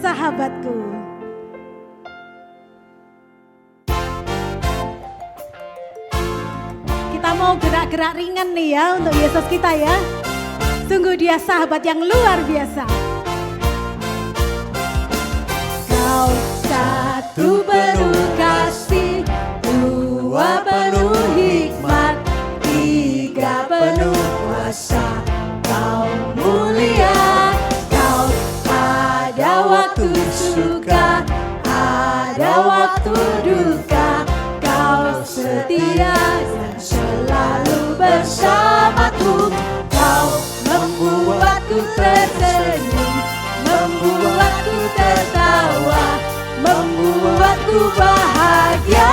sahabatku. Kita mau gerak-gerak ringan nih ya untuk Yesus kita ya. Sungguh dia sahabat yang luar biasa. Kau satu penuh kasih, dua penuh hikmat, tiga penuh kuasa. Kau mulia, kau ada waktu suka, ada waktu duka. Kau setia dan selalu bersamaku. Kau membuatku tersenyum, membuatku tertawa, membuatku bahagia.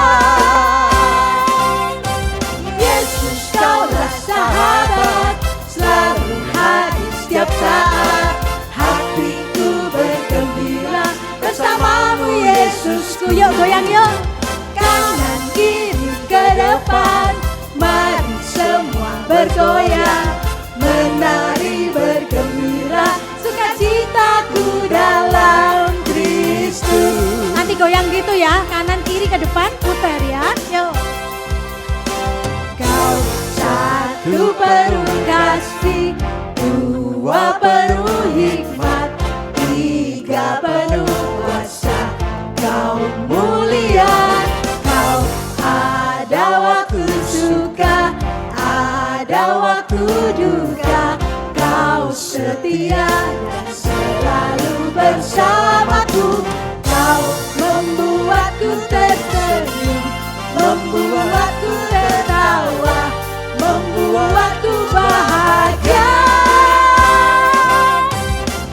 Yesus, kaulah sahabat, selalu hadir setiap saat. Hatiku bergembira bersamamu Yesusku. Yuk goyang yuk. Kanan kiri ke depan, mari semua bergoyang, menari bergembira, sukacitaku dalam Kristus. Nanti goyang gitu ya, kanan kiri ke depan, putar ya. Yuk. Kau satu penuh kasih, dua penuh hikmat, tiga penuh kuasa. Kau mulia, kau ada waktu suka, ada waktu duka. Kau setia dan selalu bersamaku. Kau membuatku tersenyum, membuatku tertawa, membuatku bahagia.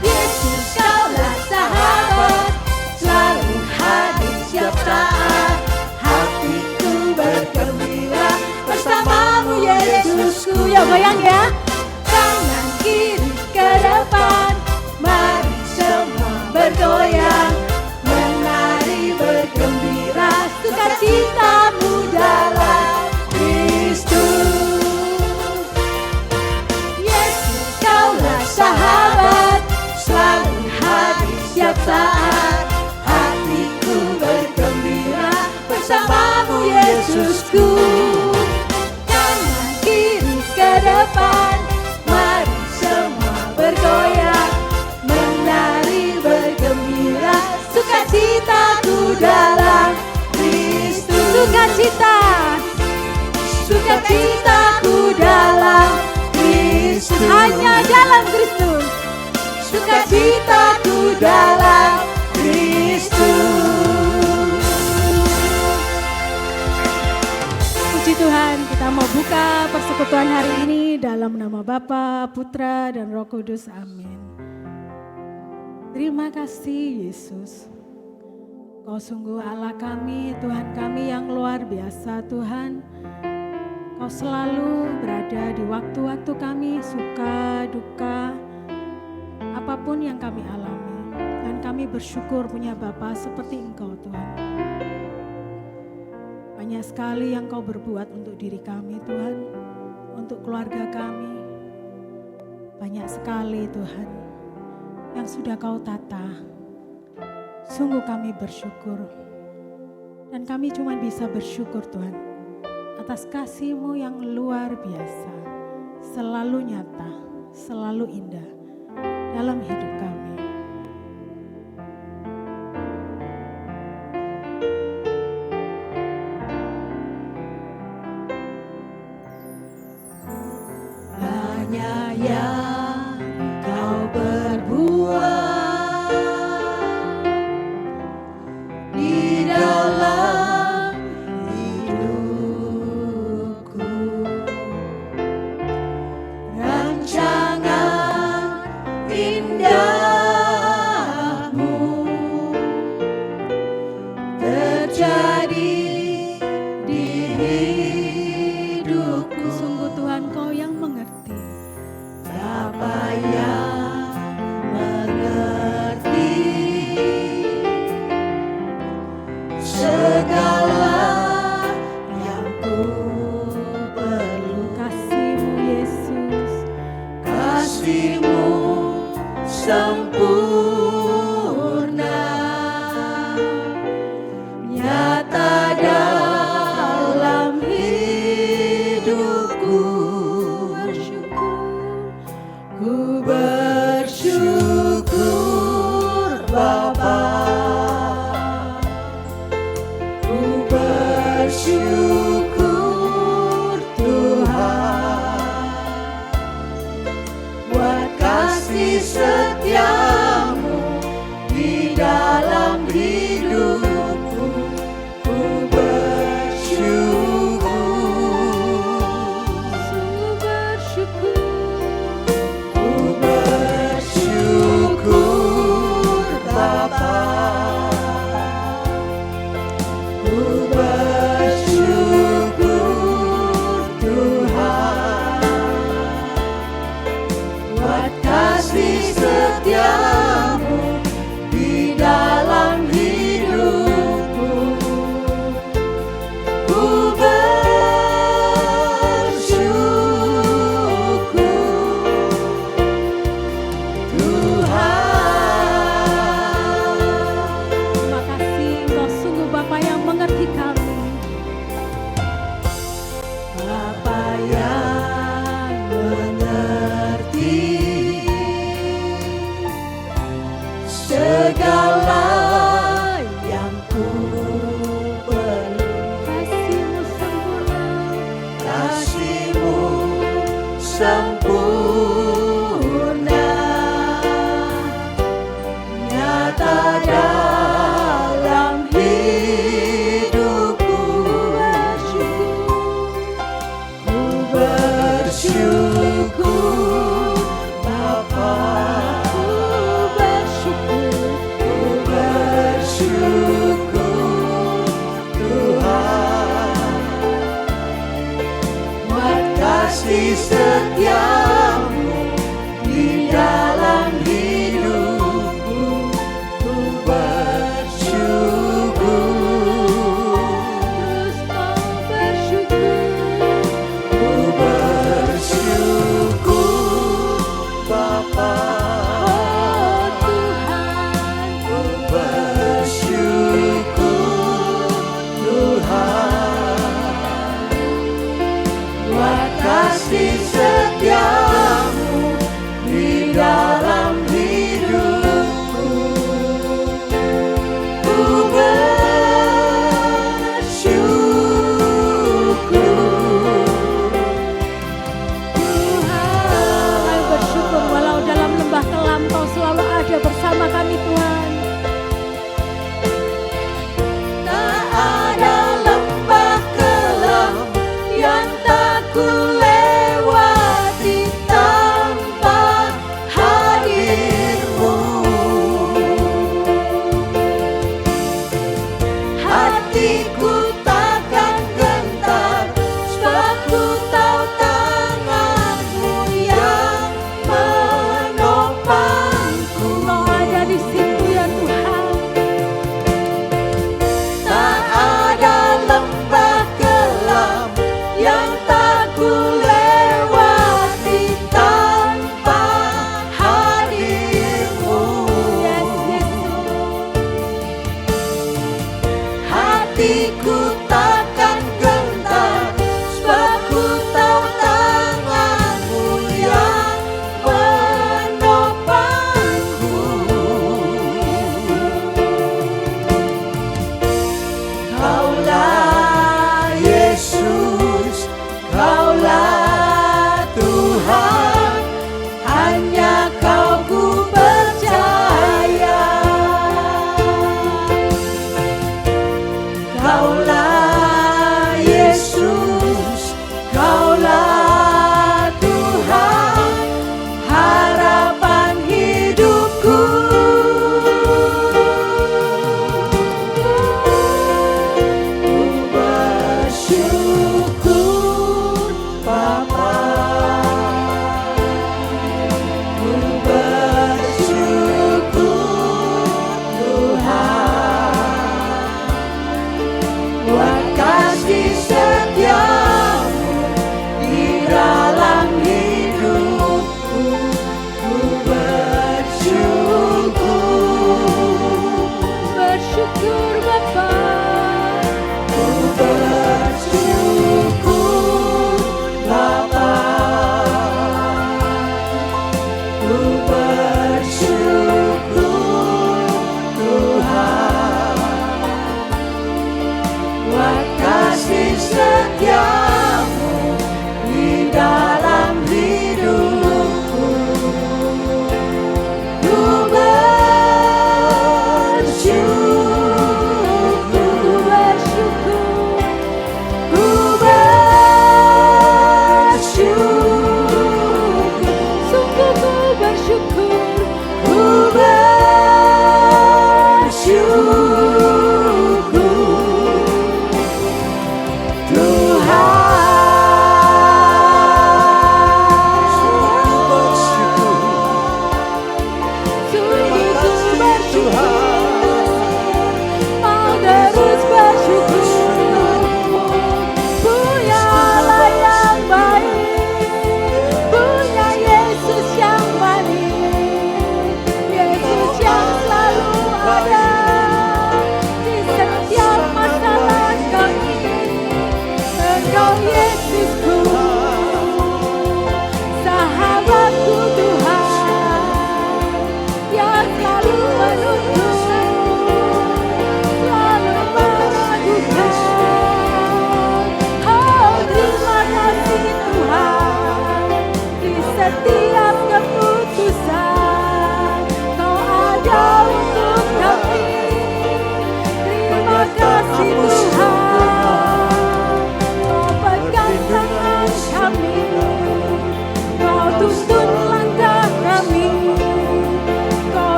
Yesus, kaulah sahabat, selalu hadir setiap saat. Hatiku bergembira bersamamu Yesusku. Ya goyang ya. Kanan kiri ke depan, mari semua bergoyang, menari bergembira, sukacitamu dalam Kristus. Yesus, kaulah sahabat, selalu hadir setiap saat. Hatiku bergembira bersamamu Yesusku. Kanan kiri ke depan, mari semua bergoyang, menari bergembira, sukacitaku dalam Kristus. Sukacita, sukacitaku dalam Kristus. Hanya dalam Kristus. Sukacitaku dalam Kristus. Puji Tuhan, kita mau buka persekutuan hari ini dalam nama Bapa, Putra, dan Roh Kudus. Amin. Terima kasih Yesus. Kau sungguh Allah kami, Tuhan kami yang luar biasa Tuhan. Kau selalu berada di waktu-waktu kami suka, duka, apapun yang kami alami. Dan kami bersyukur punya Bapa seperti Engkau Tuhan. Banyak sekali yang Kau berbuat untuk diri kami Tuhan, untuk keluarga kami. Banyak sekali Tuhan yang sudah Kau tata. Sungguh kami bersyukur. Dan kami cuma bisa bersyukur Tuhan atas kasih-Mu yang luar biasa, selalu nyata, selalu indah dalam hidup kami. Banyak yang Kau berbuat di dalam hidupku. Rancangan indah Ku bersyukur Tuhan buat kasih setiamu di dalam hidupku. Ku bersyukur, sungguh bersyukur. Ku bersyukur Bapa, ku bersyukur Tuhan buat kasih setiamu di dalam hidupku. Ku bersyukur Tuhan. Terima kasih Engkau sungguh Bapa yang mengerti kami. Bapa yang mengerti segala yang ku perlu. Kasih-Mu sempurna. Kasih-Mu sempurna nyata dalam hidupku. Ku bersyukur Bapa, ku bersyukur Tuhan buat kasih setiamu di dalam hidupku. Ku bersyukur, Terus kau bersyukur. ku bersyukur Bapa, Oh Tuhan, ku bersyukur Tuhan buat kasih setiamu di dalam hidupku. Ku bersyukur kami bersyukur walau dalam lembah kelam Kau selalu ada bersama kami Tuhan. Tak ada lembah kelam yang tak ku lewati tanpa hadir-Mu. Hatiku takkan gentar sebab ku tahu tangan-Mu yang menopangku. Kau ada di situ ya Tuhan. Tak ada lembah kelam yang tak ku lewati tanpa hadir-Mu. Yes, Yesus. Hatiku takkan gentar sebab ku tahu tangan-Mu yang menopangku. Kaulah Yesus, Kaulah Tuhan, hanya Kau ku percaya. Kaulah Yesus, Kaulah Tuhan, harapan hidupku. Ku bersyukur Bapa, ku bersyukur Tuhan buat kasih setiamu di dalam hidupku. Ku bersyukur, ku bersyukur, sungguh ku bersyukur, ku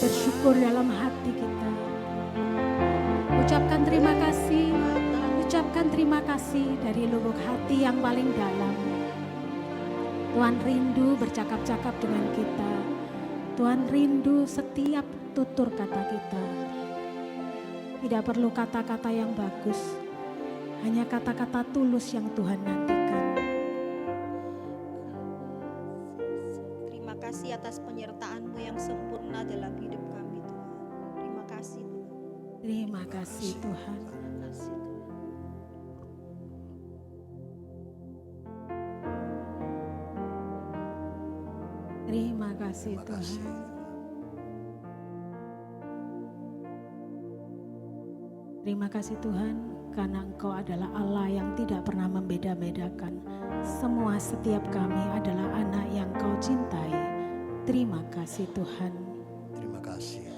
bersyukur dalam hati kita. Ucapkan terima kasih dari lubuk hati yang paling dalam. Tuhan rindu bercakap-cakap dengan kita. Tuhan rindu setiap tutur kata kita. Tidak perlu kata-kata yang bagus, hanya kata-kata tulus yang Tuhan nantikan. Terima kasih atas penyertaan-Mu yang sempurna dalam hidup kami, Tuhan. Terima kasih, Tuhan. Terima kasih Tuhan. Terima kasih, Tuhan. Terima kasih Tuhan. Terima kasih Tuhan, karena Engkau adalah Allah yang tidak pernah membeda-bedakan. Semua setiap kami adalah anak yang Kau cintai. Terima kasih Tuhan. Terima kasih Tuhan.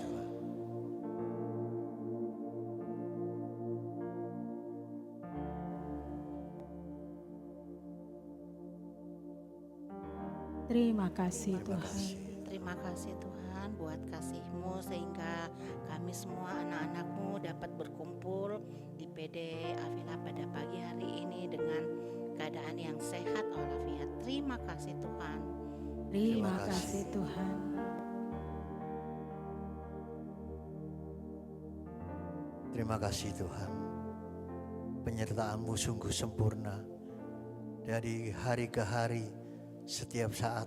Terima kasih Terima Tuhan. kasih. Terima kasih Tuhan buat kasih-Mu sehingga kami semua anak-anak-Mu dapat berkumpul di PD Avila pada pagi hari ini dengan keadaan yang sehat walafiat. Terima kasih Tuhan. Terima kasih Tuhan. Terima kasih Tuhan. Penyertaan-Mu sungguh sempurna. Dari hari ke hari, setiap saat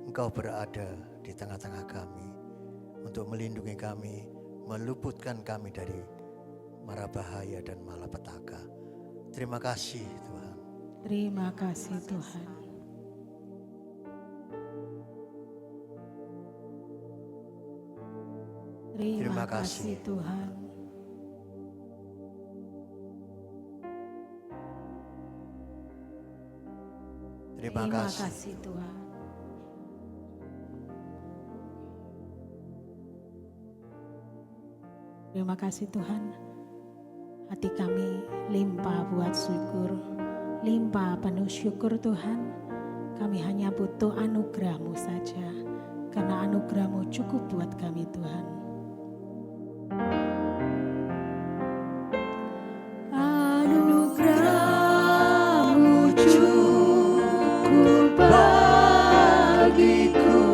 Engkau berada di tengah-tengah kami untuk melindungi kami, meluputkan kami dari mara bahaya dan malapetaka. Terima kasih Tuhan. Terima kasih Tuhan. Terima kasih Tuhan. Terima kasih. Tuhan. Terima kasih Tuhan. Hati kami limpah buat syukur, limpah penuh syukur Tuhan. Kami hanya butuh anugerah-Mu saja, karena anugerah-Mu cukup buat kami Tuhan. Anugerah-Mu cukup bagiku.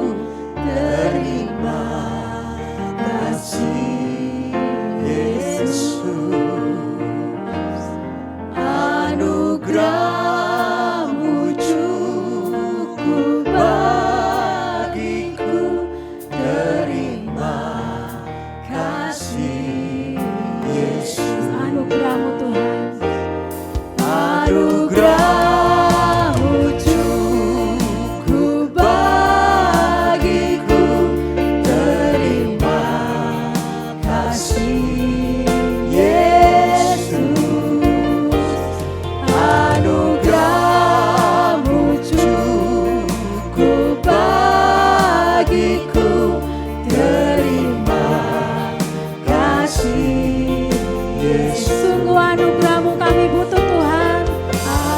bagiku. Terima kasih Yesus. Sungguh anugerah-Mu kami butuh Tuhan.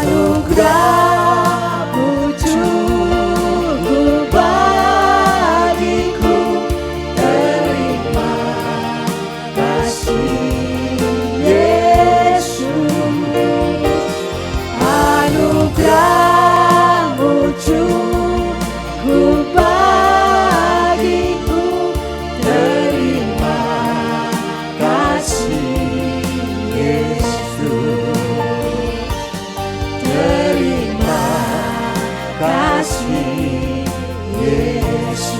Anugerah-Mu cukup bagiku. Terima kasih Yesus. Anugerah-Mu cukup bagiku. Terima kasih Yesus. Terima kasih Yesus.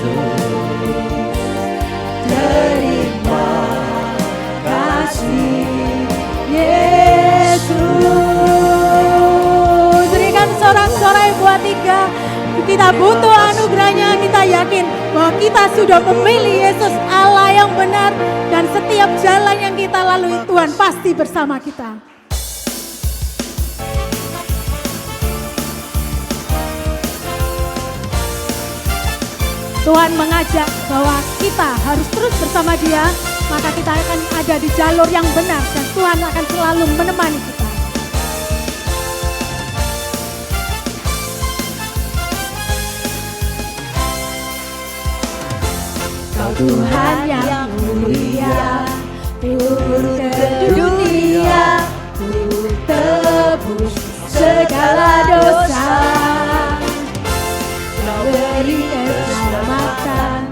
Terima kasih Yesus. Berikan sorak-sorai buat tiga. Kita butuh anugerahnya. Kita yakin bahwa kita sudah memilih Yesus, Allah yang benar, dan setiap jalan yang kita lalui Tuhan pasti bersama kita. Tuhan mengajak bahwa kita harus terus bersama Dia, maka kita akan ada di jalur yang benar dan Tuhan akan selalu menemani kita. Kau Tuhan yang mulia, turun ke dunia, untuk tebus segala dosa. Kau beri keselamatan,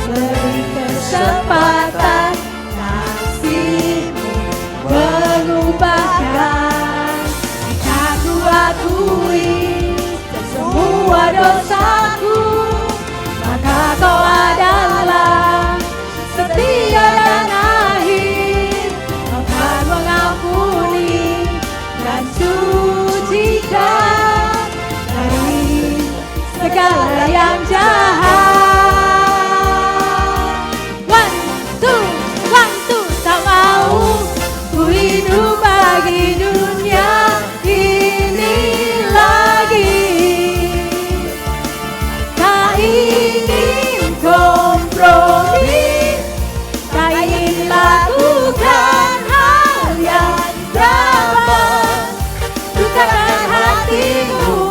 beri kesempatan, kasih-Mu mengubahkan. Jika ku akui semua dosaku, maka Kau adalah setia dan akhir. Kau akan mengampuni dan sucikan dari segala yang jahat. One, two, tak mau ku hidup bagi dunia ini lagi. Tak ingin kompromi, tak ingin lakukan hal yang dapat dukakan hatimu.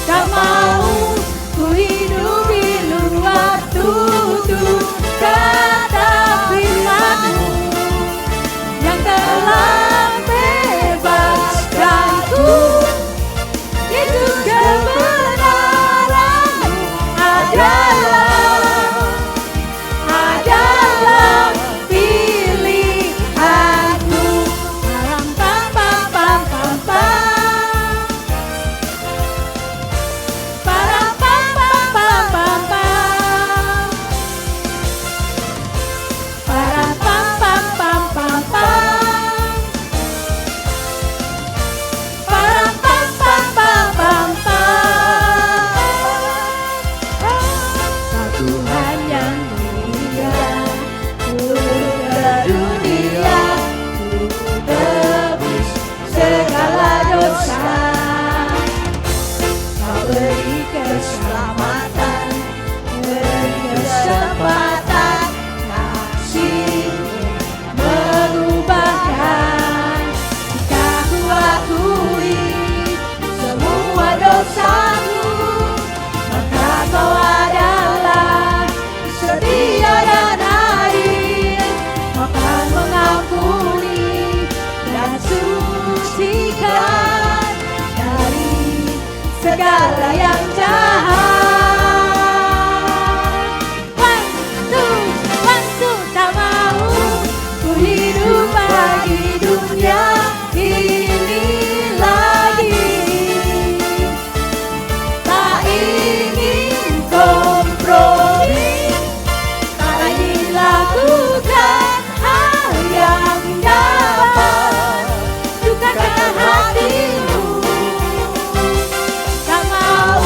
Tak mau ku hidup di luar tutur kata firman-Mu yang telah bebaskanku. Yesus, kebenaran-Mu adalah pilihanku. Param pam pam pam pam pam. Param pam pam pam pam pam. Param pam pam pam pam pam. Param pam pam pam pam pam. Kau Tuhan yang mulia, turun ke dunia, untuk tebus segala dosa. Kau beri keselamatan, beri kesempatan, kasih-Mu mengubahkan. Jika ku akui semua dosaku, maka Kau adalah setia dan adil. Kau akan mengampuni dan sucikan dari segala yang jahat. One, two, tak mau ku hidup bagi dunia ini lagi. Tak ingin kompromi, tak ingin lakukan hal yang dapat dukakan hatimu. Tak mau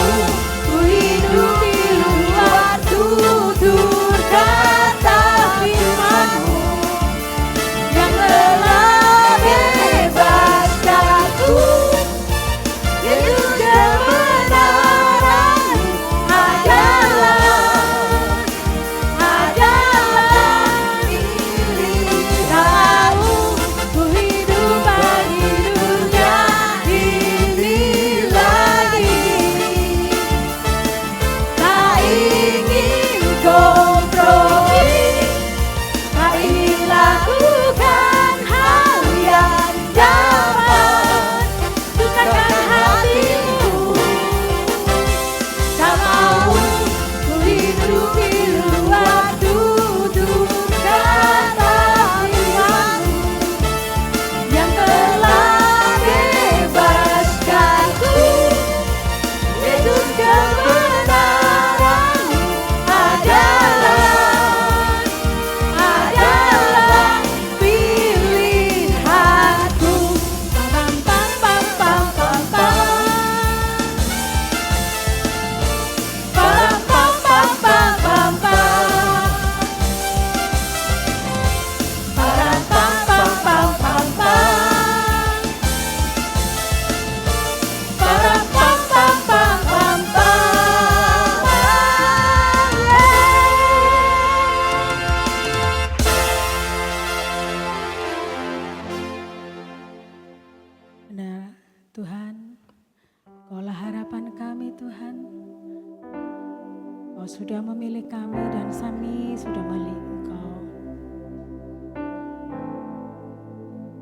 Engkau sudah memilih kami dan kami sudah memilih Engkau.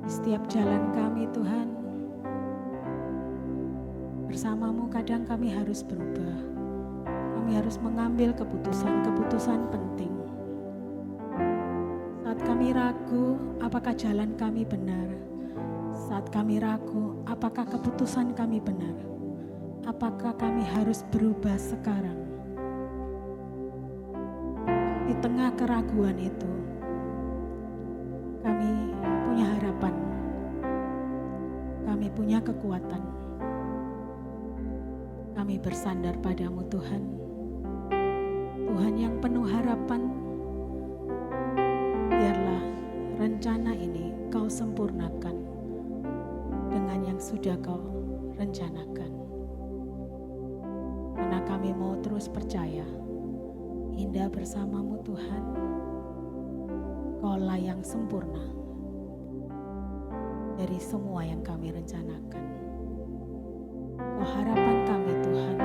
Di setiap jalan kami Tuhan, bersamamu kadang kami harus berubah. Kami harus mengambil keputusan-keputusan penting. Saat kami ragu, apakah jalan kami benar? Saat kami ragu, apakah keputusan kami benar? Apakah kami harus berubah sekarang? Di tengah keraguan itu, kami punya harapan. Kami punya kekuatan. Kami bersandar padamu Tuhan. Tuhan yang penuh harapan, biarlah rencana ini Kau sempurnakan dengan yang sudah Kau rencanakan. Karena kami mau terus percaya, indah bersamamu Tuhan, Kaulah yang sempurna dari semua yang kami rencanakan. Kau harapan kami Tuhan.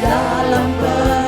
Dalam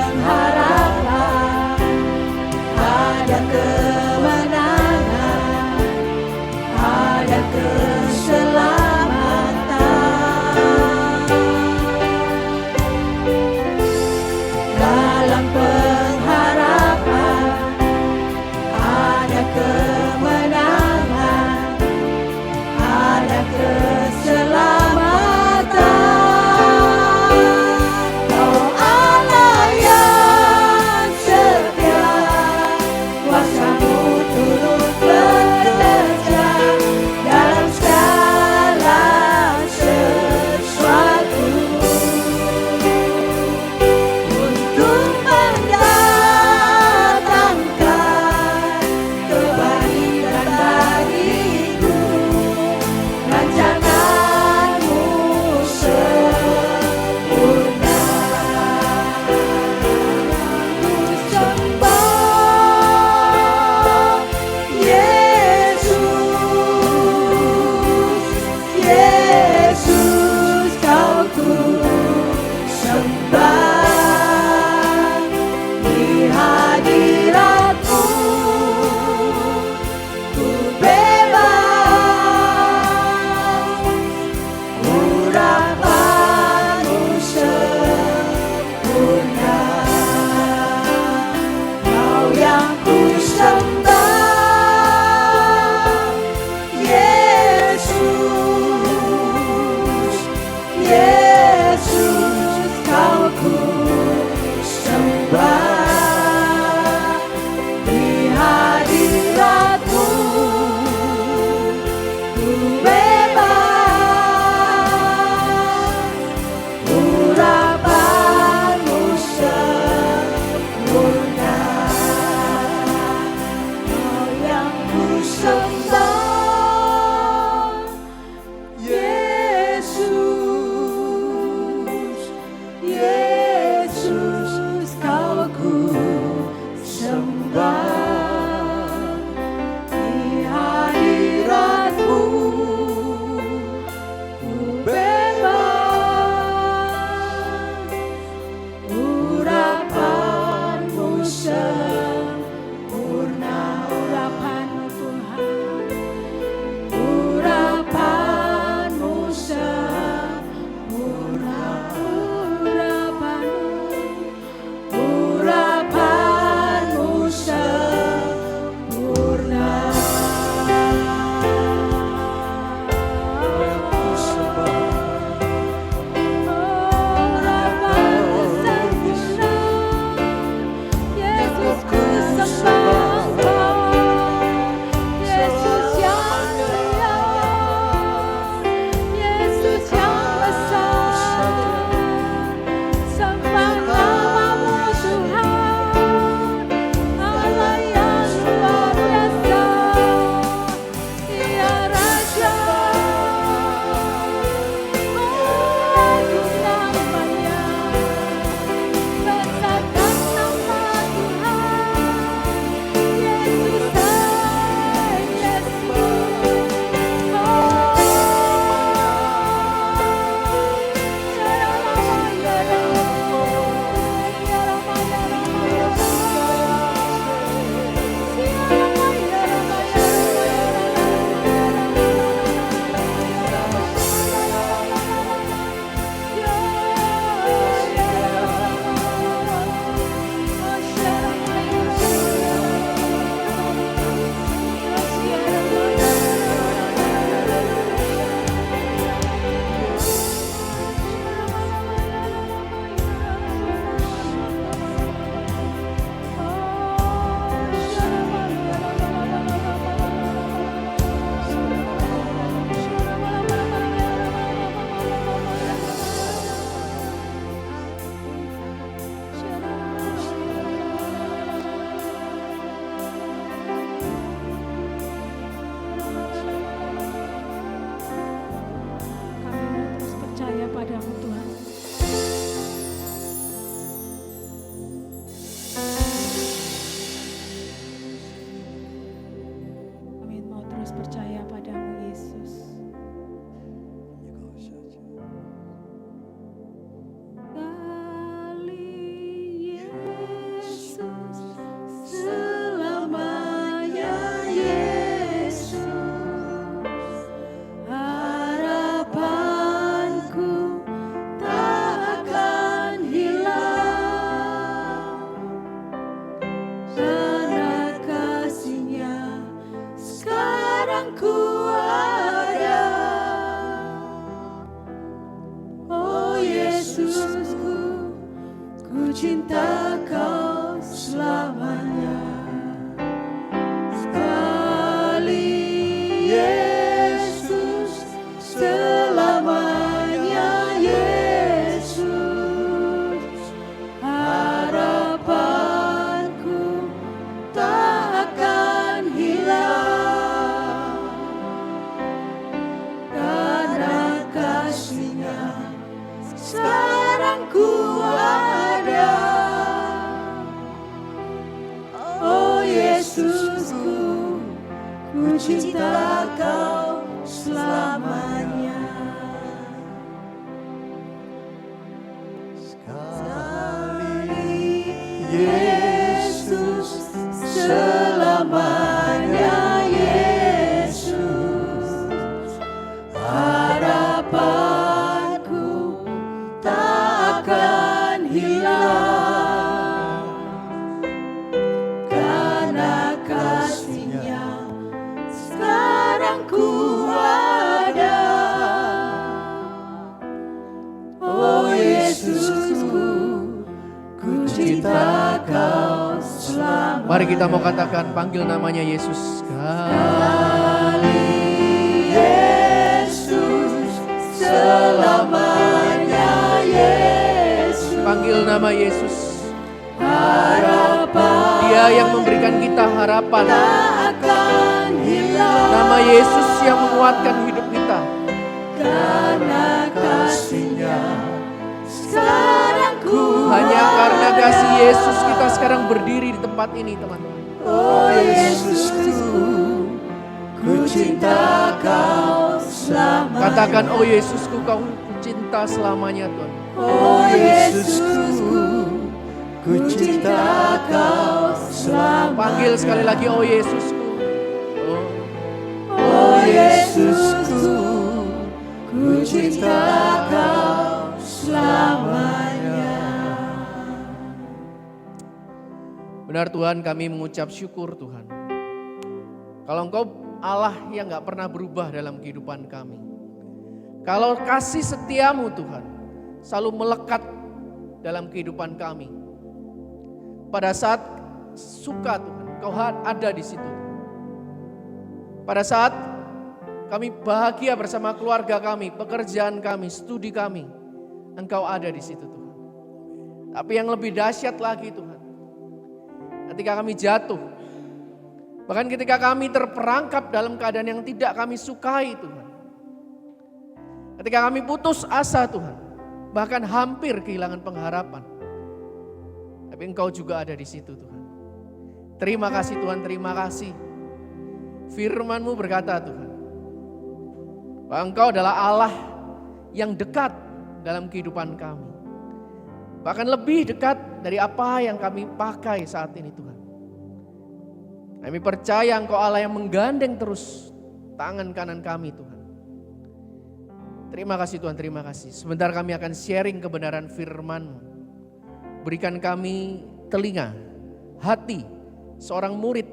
cinta Kau selamanya. Sekali Yesus, selamanya Yesus, harapanku tak akan hilang, karena kasih-Nya sekarang ku ada. Oh Yesusku, ku cinta Kau selamanya. Sekali Yesus, selamanya Yesus, harapanku tak akan hilang, karena kasih-Nya sekarang ku ada. Oh Yesusku, ku cinta Kau selamanya. Mari kita mau katakan, panggil namanya Yesus. Sekali Yesus, selamanya Yesus, Panggil nama Yesus. harapan Dia yang memberikan kita harapan. tak akan hilang, Nama Yesus yang menguatkan hidup kita. karena kasih-Nya sekarang ku Hanya karena ada. kasih Yesus kita sekarang berdiri di tempat ini, teman-teman. Oh Yesusku, ku cinta Kau selamanya. Katakan, oh Yesusku, Kau cinta selamanya, Tuhan. Oh Yesusku, ku cinta Kau selamanya. Panggil sekali lagi, oh Yesusku. Oh, Oh Yesusku, ku cinta Kau selamanya. benar Tuhan, kami mengucap syukur Tuhan. Kalau Engkau Allah yang gak pernah berubah dalam kehidupan kami. Kalau kasih setiamu Tuhan selalu melekat dalam kehidupan kami. Pada saat suka Tuhan, Kau ada di situ. Pada saat kami bahagia bersama keluarga kami, pekerjaan kami, studi kami, Engkau ada di situ Tuhan. Tapi yang lebih dahsyat lagi Tuhan, ketika kami jatuh, bahkan ketika kami terperangkap dalam keadaan yang tidak kami sukai Tuhan. Ketika kami putus asa Tuhan, bahkan hampir kehilangan pengharapan. Tapi Engkau juga ada di situ Tuhan. Terima kasih Tuhan, terima kasih. Firman-Mu berkata Tuhan, bahwa Engkau adalah Allah yang dekat dalam kehidupan kami. Bahkan lebih dekat dari apa yang kami pakai saat ini Tuhan. Kami percaya Engkau Allah yang menggandeng terus tangan kanan kami Tuhan. Terima kasih Tuhan, terima kasih. Sebentar kami akan sharing kebenaran firman-Mu. Berikan kami telinga, hati, seorang murid,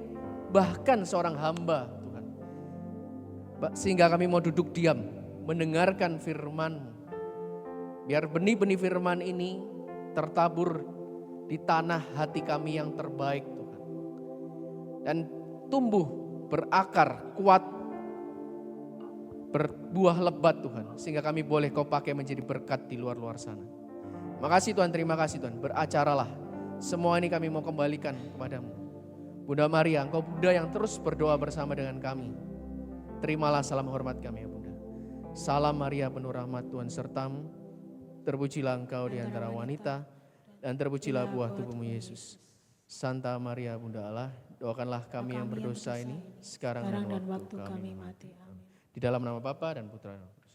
bahkan seorang hamba Tuhan. Sehingga kami mau duduk diam, mendengarkan firman-Mu. Biar benih-benih firman ini tertabur di tanah hati kami yang terbaik Tuhan. Dan tumbuh, berakar, kuat, berbuah lebat Tuhan. Sehingga kami boleh Kau pakai menjadi berkat di luar-luar sana. Makasih Tuhan, terima kasih Tuhan. Beracaralah. Semua ini kami mau kembalikan kepadamu. Bunda Maria, Engkau Bunda yang terus berdoa bersama dengan kami. Terimalah salam hormat kami ya Bunda. Salam Maria penuh rahmat Tuhan sertamu. Terpujilah Engkau di antara wanita dan terpujilah buah tubuhmu Yesus. Santa Maria Bunda Allah, doakanlah kami yang berdosa ini sekarang dan waktu kami mati. Amin. Di dalam nama Bapa dan Putra dan Roh Kudus.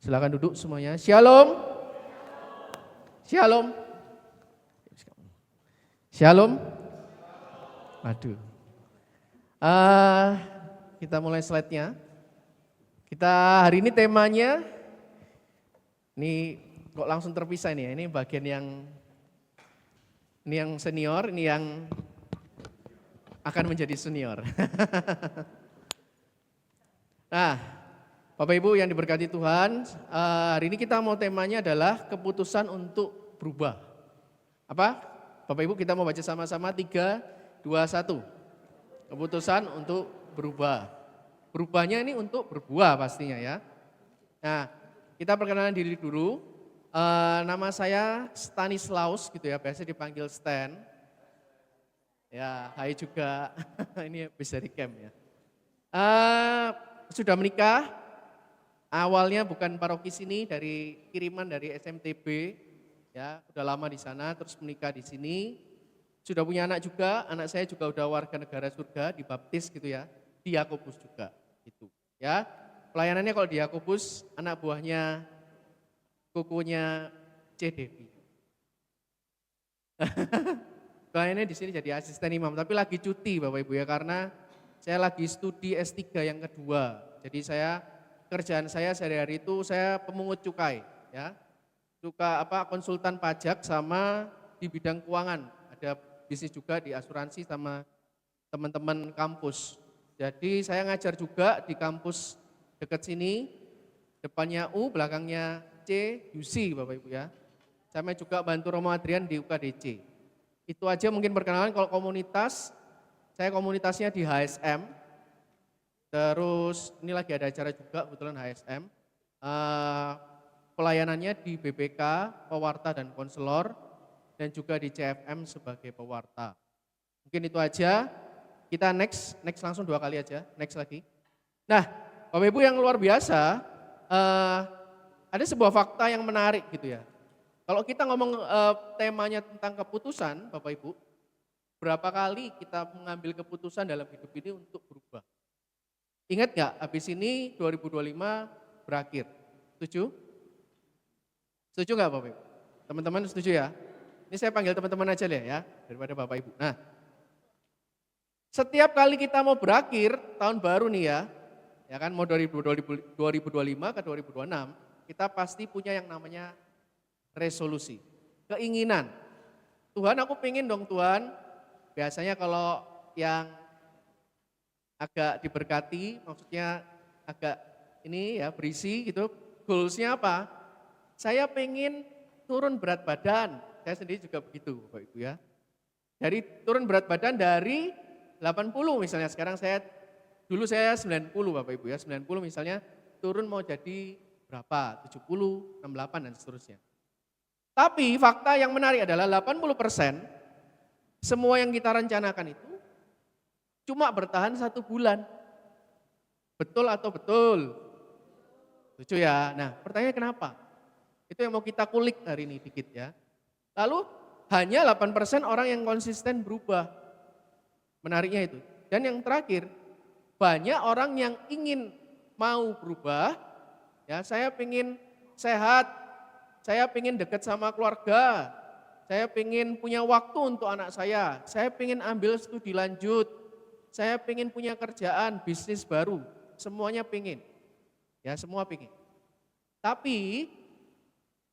Silakan duduk semuanya. Shalom. Shalom. Shalom. Aduh. Kita mulai slide-nya. Kita hari ini temanya, ini kok langsung terpisah ini ya, ini bagian yang senior, ini yang akan menjadi senior. Nah, Bapak Ibu yang diberkati Tuhan, hari ini kita mau temanya adalah keputusan untuk berubah. Apa? Bapak Ibu kita mau baca sama-sama 3, 2, 1. Keputusan untuk berubah. Berubahnya ini untuk berbuah pastinya ya. Nah, kita perkenalan diri dulu. Nama saya Stanislaus gitu ya, biasa dipanggil Stan. Ya, hai juga. Ini habis dari camp ya. Sudah menikah. Awalnya bukan paroki sini, dari kiriman dari SMTB. Ya, udah lama di sana, terus menikah di sini. Sudah punya anak juga, anak saya juga udah warga negara surga, dibaptis gitu ya. Di Yakobus juga gitu. Ya. Pelayanannya kalau di Yakobus, anak buahnya kukunya C. Devi. Pelayanannya di sini jadi asisten imam, tapi lagi cuti Bapak Ibu ya, karena saya lagi studi S3 yang kedua. Jadi kerjaan saya sehari-hari itu saya pemungut cukai ya. Konsultan pajak sama di bidang keuangan. Ada bisnis juga di asuransi sama teman-teman kampus. Jadi saya ngajar juga di kampus dekat sini, depannya U, belakangnya C, UC Bapak Ibu ya. Sama juga bantu Romo Adrian di UKDC. Itu aja mungkin perkenalan. Kalau komunitas, saya komunitasnya di HSM. Terus ini lagi ada acara juga kebetulan HSM. Pelayanannya di BPK, pewarta dan konselor, dan juga di CFM sebagai pewarta. Mungkin itu aja. Kita next langsung 2 kali aja, next lagi. Nah, Bapak Ibu yang luar biasa, ada sebuah fakta yang menarik gitu ya. Kalau kita ngomong temanya tentang keputusan, Bapak Ibu, berapa kali kita mengambil keputusan dalam hidup ini untuk berubah? Ingat nggak, habis ini 2025 berakhir. Setuju? Setuju nggak Bapak Ibu? Teman-teman setuju ya? Ini saya panggil teman-teman aja ya, daripada Bapak Ibu. Nah, setiap kali kita mau berakhir tahun baru nih ya kan mau 2025 ke 2026, kita pasti punya yang namanya resolusi, keinginan. Tuhan aku pengen dong Tuhan, biasanya kalau yang agak diberkati, maksudnya agak ini ya berisi gitu, goalsnya apa? Saya pengen turun berat badan, saya sendiri juga begitu Bapak Ibu ya. Dari turun berat badan dari 80 misalnya, sekarang dulu saya 90 Bapak Ibu ya, 90 misalnya turun mau jadi berapa, 70, 68 dan seterusnya. Tapi fakta yang menarik adalah 80% semua yang kita rencanakan itu cuma bertahan 1 bulan. Betul atau betul? Setuju ya? Nah pertanyaannya kenapa? Itu yang mau kita kulik hari ini dikit ya. Lalu hanya 8% orang yang konsisten berubah. Menariknya itu. Dan yang terakhir, banyak orang yang ingin mau berubah. Ya, saya pengen sehat, saya pengen dekat sama keluarga, saya pengen punya waktu untuk anak saya pengen ambil studi lanjut, saya pengen punya kerjaan, bisnis baru, semuanya pengen. Ya, semua pengen. Tapi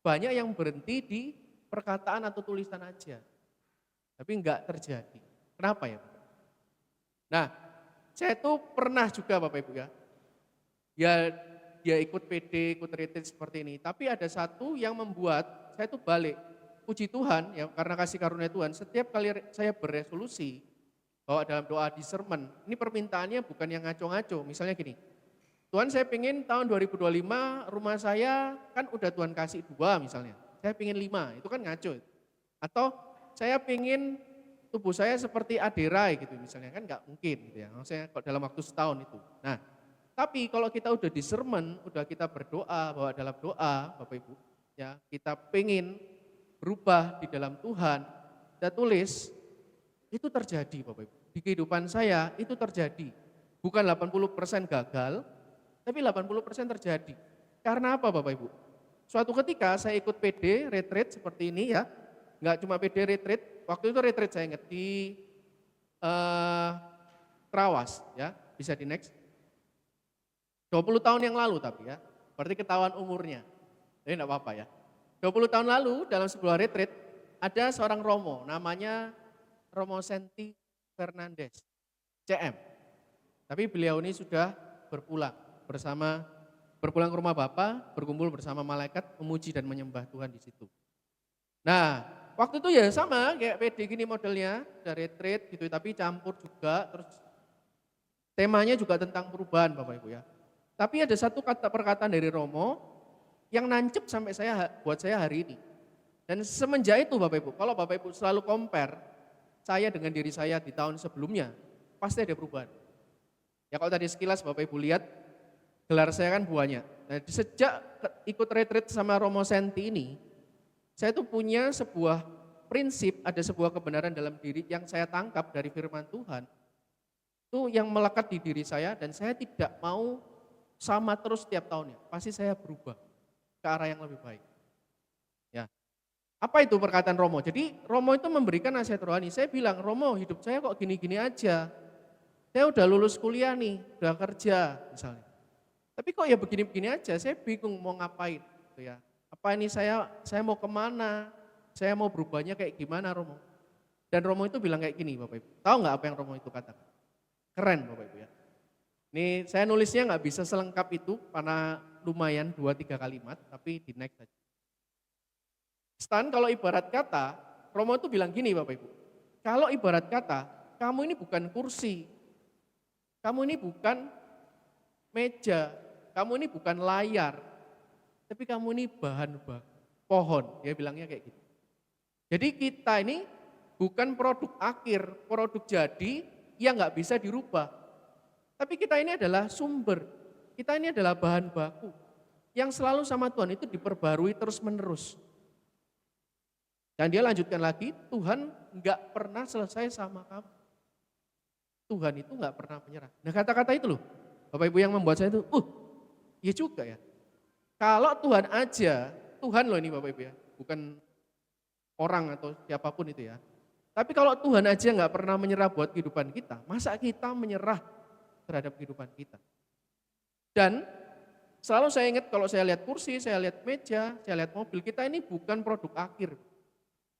banyak yang berhenti di perkataan atau tulisan aja. Tapi enggak terjadi. Kenapa ya? Nah, saya tuh pernah juga Bapak Ibu ya. Dia ikut PD, ikut retreat seperti ini. Tapi ada satu yang membuat saya tuh balik. Puji Tuhan ya, karena kasih karunia Tuhan, setiap kali saya berresolusi bahwa dalam doa discernment, ini permintaannya bukan yang ngaco-ngaco. Misalnya gini, Tuhan saya pengen tahun 2025 rumah saya kan udah Tuhan kasih 2 misalnya. Saya pengen 5, itu kan ngaco. Atau saya pengen tubuh saya seperti Aderai gitu misalnya, kan nggak mungkin gitu ya. Maksudnya dalam waktu setahun itu. Nah, tapi kalau kita udah discernment, udah kita berdoa bahwa dalam doa Bapak Ibu, ya kita pengen berubah di dalam Tuhan, kita tulis, itu terjadi Bapak Ibu. Di kehidupan saya itu terjadi. Bukan 80% gagal, tapi 80% terjadi. Karena apa Bapak Ibu? Suatu ketika saya ikut PD, retreat seperti ini ya, nggak cuma PD retreat, waktu itu retreat saya ingat di Trawas ya, bisa di next. 20 tahun yang lalu tapi ya, berarti ketahuan umurnya. Jadi enggak apa-apa ya. 20 tahun lalu dalam sebuah retreat ada seorang Romo, namanya Romo Senti Fernandes, CM. Tapi beliau ini sudah berpulang ke rumah Bapa, berkumpul bersama malaikat, memuji dan menyembah Tuhan di situ. Nah, waktu itu ya sama kayak PD gini modelnya, ada retreat gitu, tapi campur juga, terus temanya juga tentang perubahan Bapak Ibu ya. Tapi ada satu kata perkataan dari Romo yang nancep sampai buat saya hari ini. Dan semenjak itu Bapak Ibu, kalau Bapak Ibu selalu compare saya dengan diri saya di tahun sebelumnya, pasti ada perubahan. Ya kalau tadi sekilas Bapak Ibu lihat, gelar saya kan banyak. Nah, sejak ikut retreat sama Romo Senti ini, saya tuh punya sebuah prinsip, ada sebuah kebenaran dalam diri yang saya tangkap dari firman Tuhan. Itu yang melekat di diri saya dan saya tidak mau sama terus setiap tahunnya. Pasti saya berubah ke arah yang lebih baik. Ya. Apa itu perkataan Romo? Jadi Romo itu memberikan nasihat rohani. Saya bilang, Romo hidup saya kok gini-gini aja. Saya udah lulus kuliah nih, udah kerja misalnya. Tapi kok ya begini-begini aja, saya bingung mau ngapain. Gitu ya. Apa ini saya mau kemana, saya mau berubahnya kayak gimana Romo. Dan Romo itu bilang kayak gini Bapak Ibu. Tahu nggak apa yang Romo itu katakan? Keren Bapak Ibu ya. Ini saya nulisnya nggak bisa selengkap itu, karena lumayan 2-3 kalimat, tapi di next saja. Stan kalau ibarat kata, Romo itu bilang gini Bapak Ibu. Kalau ibarat kata, kamu ini bukan kursi, kamu ini bukan meja, kamu ini bukan layar, tapi kamu ini bahan pohon, dia bilangnya kayak gitu. Jadi kita ini bukan produk akhir, produk jadi yang nggak bisa dirubah. Tapi kita ini adalah sumber, kita ini adalah bahan baku yang selalu sama Tuhan itu diperbarui terus menerus. Dan dia lanjutkan lagi, Tuhan nggak pernah selesai sama kamu. Tuhan itu nggak pernah menyerah. Nah kata-kata itu loh, Bapak Ibu yang membuat saya itu, iya juga ya. Kalau Tuhan aja, Tuhan loh ini Bapak Ibu ya, bukan orang atau siapapun itu ya. Tapi kalau Tuhan aja nggak pernah menyerah buat kehidupan kita, masa kita menyerah terhadap kehidupan kita? Dan selalu saya ingat kalau saya lihat kursi, saya lihat meja, saya lihat mobil, kita ini bukan produk akhir.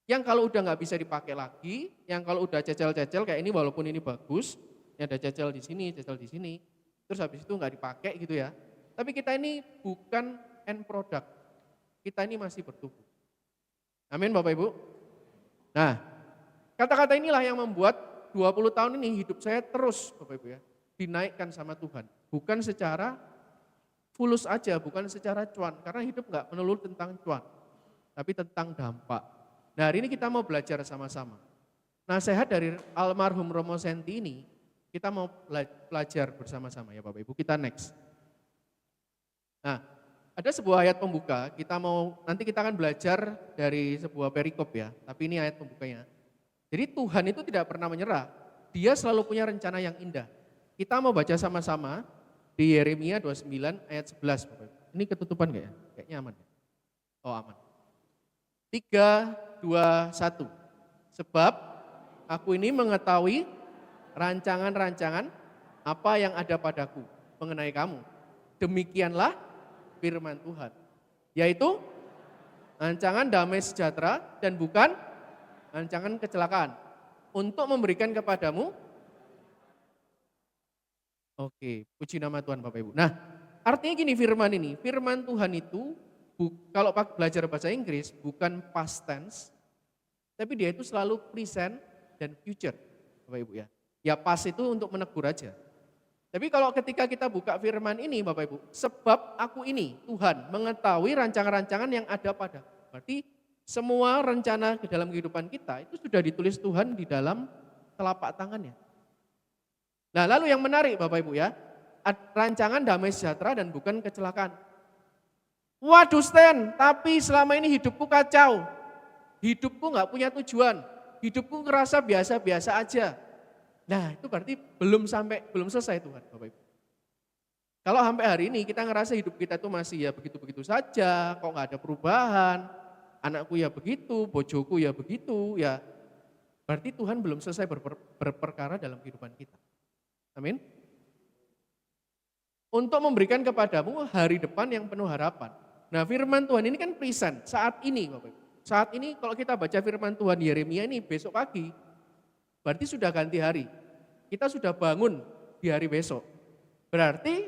Yang kalau udah nggak bisa dipakai lagi, yang kalau udah cecel-cecel kayak ini walaupun ini bagus, ini ada cecel di sini, terus habis itu nggak dipakai gitu ya. Tapi kita ini bukan end product, kita ini masih bertumbuh. Amin Bapak Ibu. Nah, kata-kata inilah yang membuat 20 tahun ini hidup saya terus Bapak Ibu ya, dinaikkan sama Tuhan. Bukan secara fulus aja, bukan secara cuan, karena hidup nggak melulu tentang cuan, tapi tentang dampak. Nah hari ini kita mau belajar sama-sama. Nasihat dari almarhum Romo Senti ini, kita mau belajar bersama-sama ya Bapak Ibu, kita next. Nah ada sebuah ayat pembuka, nanti kita akan belajar dari sebuah perikop ya, tapi ini ayat pembukanya. Jadi Tuhan itu tidak pernah menyerah, Dia selalu punya rencana yang indah. Kita mau baca sama-sama di Yeremia 29 ayat 11 Bapak Ibu. Ini ketutupan gak ya? Kayaknya aman ya? Oh aman. 3, 2, 1. Sebab aku ini mengetahui rancangan-rancangan apa yang ada padaku mengenai kamu. Demikianlah firman Tuhan. Yaitu rancangan damai sejahtera dan bukan rancangan kecelakaan. Untuk memberikan kepadamu. Oke, puji nama Tuhan Bapak Ibu. Nah, artinya gini firman ini. Firman Tuhan itu kalau belajar bahasa Inggris bukan past tense, tapi dia itu selalu present dan future, Bapak Ibu ya. Ya past itu untuk menegur aja. Tapi kalau ketika kita buka firman ini Bapak Ibu, sebab aku ini Tuhan mengetahui rancangan-rancangan yang ada pada. Berarti semua rencana ke dalam kehidupan kita itu sudah ditulis Tuhan di dalam telapak tangannya. Nah lalu yang menarik Bapak Ibu ya, rancangan damai sejahtera dan bukan kecelakaan. Waduh Stan, tapi selama ini hidupku kacau, hidupku gak punya tujuan, hidupku ngerasa biasa-biasa aja. Nah itu berarti belum selesai Tuhan Bapak Ibu. Kalau sampai hari ini kita ngerasa hidup kita tuh masih ya begitu-begitu saja, kok gak ada perubahan, anakku ya begitu, bojoku ya begitu, ya berarti Tuhan belum selesai berperkara dalam kehidupan kita. Amin. Untuk memberikan kepadamu hari depan yang penuh harapan. Nah firman Tuhan ini kan present, saat ini Bapak Ibu. Saat ini kalau kita baca firman Tuhan Yeremia ini besok pagi, berarti sudah ganti hari. Kita sudah bangun di hari besok. Berarti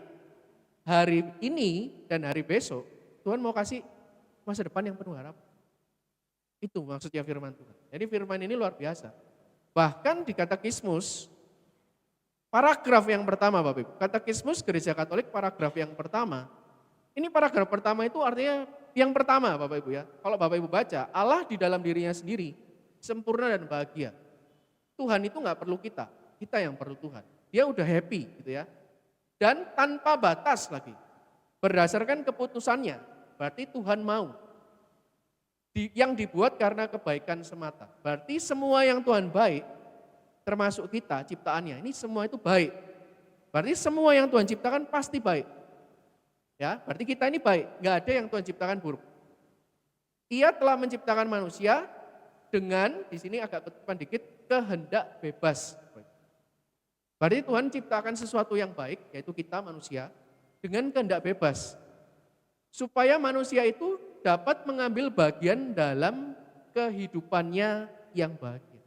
hari ini dan hari besok Tuhan mau kasih masa depan yang penuh harapan. Itu maksudnya firman Tuhan. Jadi firman ini luar biasa. Bahkan di Katekismus, paragraf yang pertama Bapak Ibu, Katekismus Gereja Katolik paragraf yang pertama, ini paragraf pertama itu artinya yang pertama Bapak Ibu ya. Kalau Bapak Ibu baca, Allah di dalam dirinya sendiri, sempurna dan bahagia. Tuhan itu nggak perlu kita yang perlu Tuhan. Dia udah happy gitu ya. Dan tanpa batas lagi. Berdasarkan keputusannya, berarti Tuhan mau. Yang dibuat karena kebaikan semata. Berarti semua yang Tuhan baik, termasuk kita, ciptaannya, ini semua itu baik. Berarti semua yang Tuhan ciptakan pasti baik. Ya, berarti kita ini baik, nggak ada yang Tuhan ciptakan buruk. Ia telah menciptakan manusia dengan, di sini agak kutipan dikit, kehendak bebas. Berarti Tuhan ciptakan sesuatu yang baik, yaitu kita manusia, dengan kehendak bebas. Supaya manusia itu dapat mengambil bagian dalam kehidupannya yang bahagia.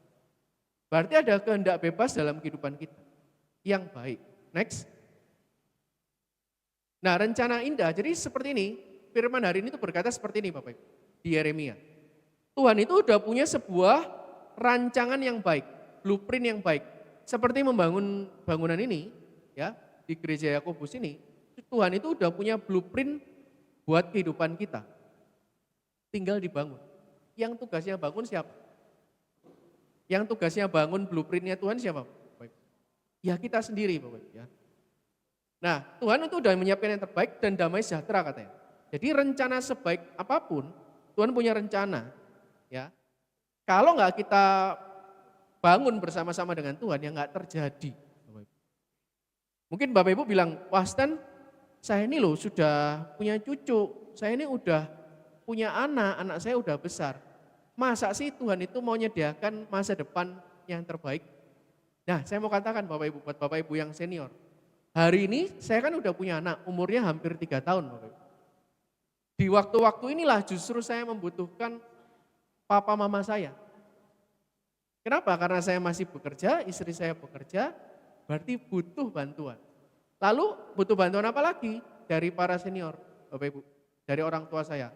Berarti ada kehendak bebas dalam kehidupan kita, yang baik. Next. Nah, rencana indah, jadi seperti ini, firman hari ini tuh berkata seperti ini Bapak Ibu, di Yeremia. Tuhan itu udah punya sebuah rancangan yang baik, blueprint yang baik. Seperti membangun bangunan ini, ya di gereja Yakobus ini, Tuhan itu udah punya blueprint buat kehidupan kita. Tinggal dibangun. Yang tugasnya bangun siapa? Yang tugasnya bangun blueprintnya Tuhan siapa? Bapak Ibu? Ya kita sendiri Bapak Ibu ya. Nah, Tuhan itu udah menyiapkan yang terbaik dan damai sejahtera katanya. Jadi rencana sebaik apapun, Tuhan punya rencana. Ya, kalau nggak kita bangun bersama-sama dengan Tuhan, ya nggak terjadi. Mungkin Bapak Ibu bilang, wah Stan, saya ini loh sudah punya cucu, saya ini udah punya anak saya udah besar. Masa sih Tuhan itu mau menyediakan masa depan yang terbaik? Nah, saya mau katakan Bapak Ibu, buat Bapak Ibu yang senior, hari ini saya kan udah punya anak, umurnya hampir 3 tahun Bapak Ibu. Di waktu-waktu inilah justru saya membutuhkan papa mama saya. Kenapa? Karena saya masih bekerja, istri saya bekerja, berarti butuh bantuan. Lalu butuh bantuan apa lagi? Dari para senior, Bapak Ibu, dari orang tua saya.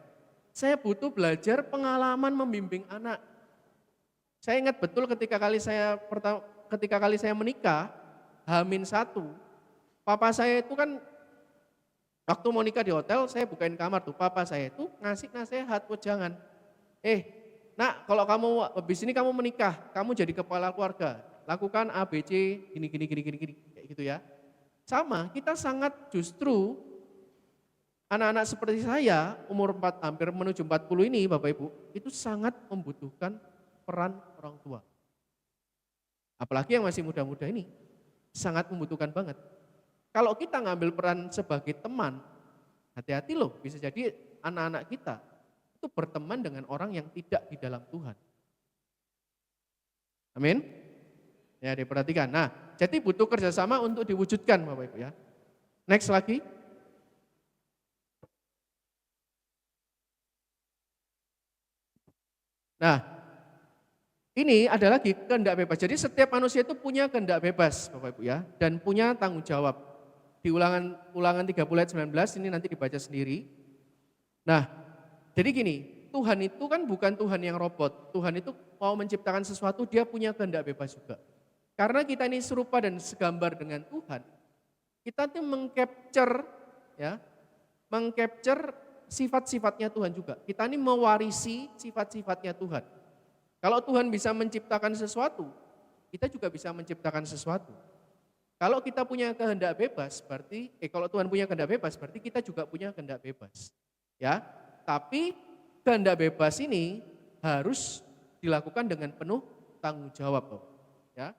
Saya butuh belajar pengalaman membimbing anak. Saya ingat betul ketika kali saya menikah, H-1, papa saya itu kan waktu mau nikah di hotel, saya bukain kamar tuh, papa saya itu ngasih nasihat, jangan. Nak, kalau kamu habis ini kamu menikah, kamu jadi kepala keluarga, lakukan A, B, C, gini, kayak gitu ya. Sama, kita sangat justru anak-anak seperti saya, umur hampir menuju 40 ini Bapak Ibu, itu sangat membutuhkan peran orang tua. Apalagi yang masih muda-muda ini, sangat membutuhkan banget. Kalau kita ngambil peran sebagai teman, hati-hati loh, bisa jadi anak-anak kita itu berteman dengan orang yang tidak di dalam Tuhan. Amin? Ya, diperhatikan. Nah, jadi butuh kerjasama untuk diwujudkan Bapak Ibu ya. Next lagi. Nah, ini adalah kehendak bebas. Jadi setiap manusia itu punya kehendak bebas Bapak Ibu ya, dan punya tanggung jawab. Di ulangan 30 ayat 19 ini nanti dibaca sendiri. Nah, jadi gini, Tuhan itu kan bukan Tuhan yang robot. Tuhan itu mau menciptakan sesuatu, dia punya kehendak bebas juga. Karena kita ini serupa dan segambar dengan Tuhan, kita tuh mengcapture sifat-sifatnya Tuhan juga. Kita ini mewarisi sifat-sifatnya Tuhan. Kalau Tuhan bisa menciptakan sesuatu, kita juga bisa menciptakan sesuatu. Kalau kita punya kehendak bebas, berarti kalau Tuhan punya kehendak bebas, berarti kita juga punya kehendak bebas. Ya, tapi kehendak bebas ini harus dilakukan dengan penuh tanggung jawab, ya.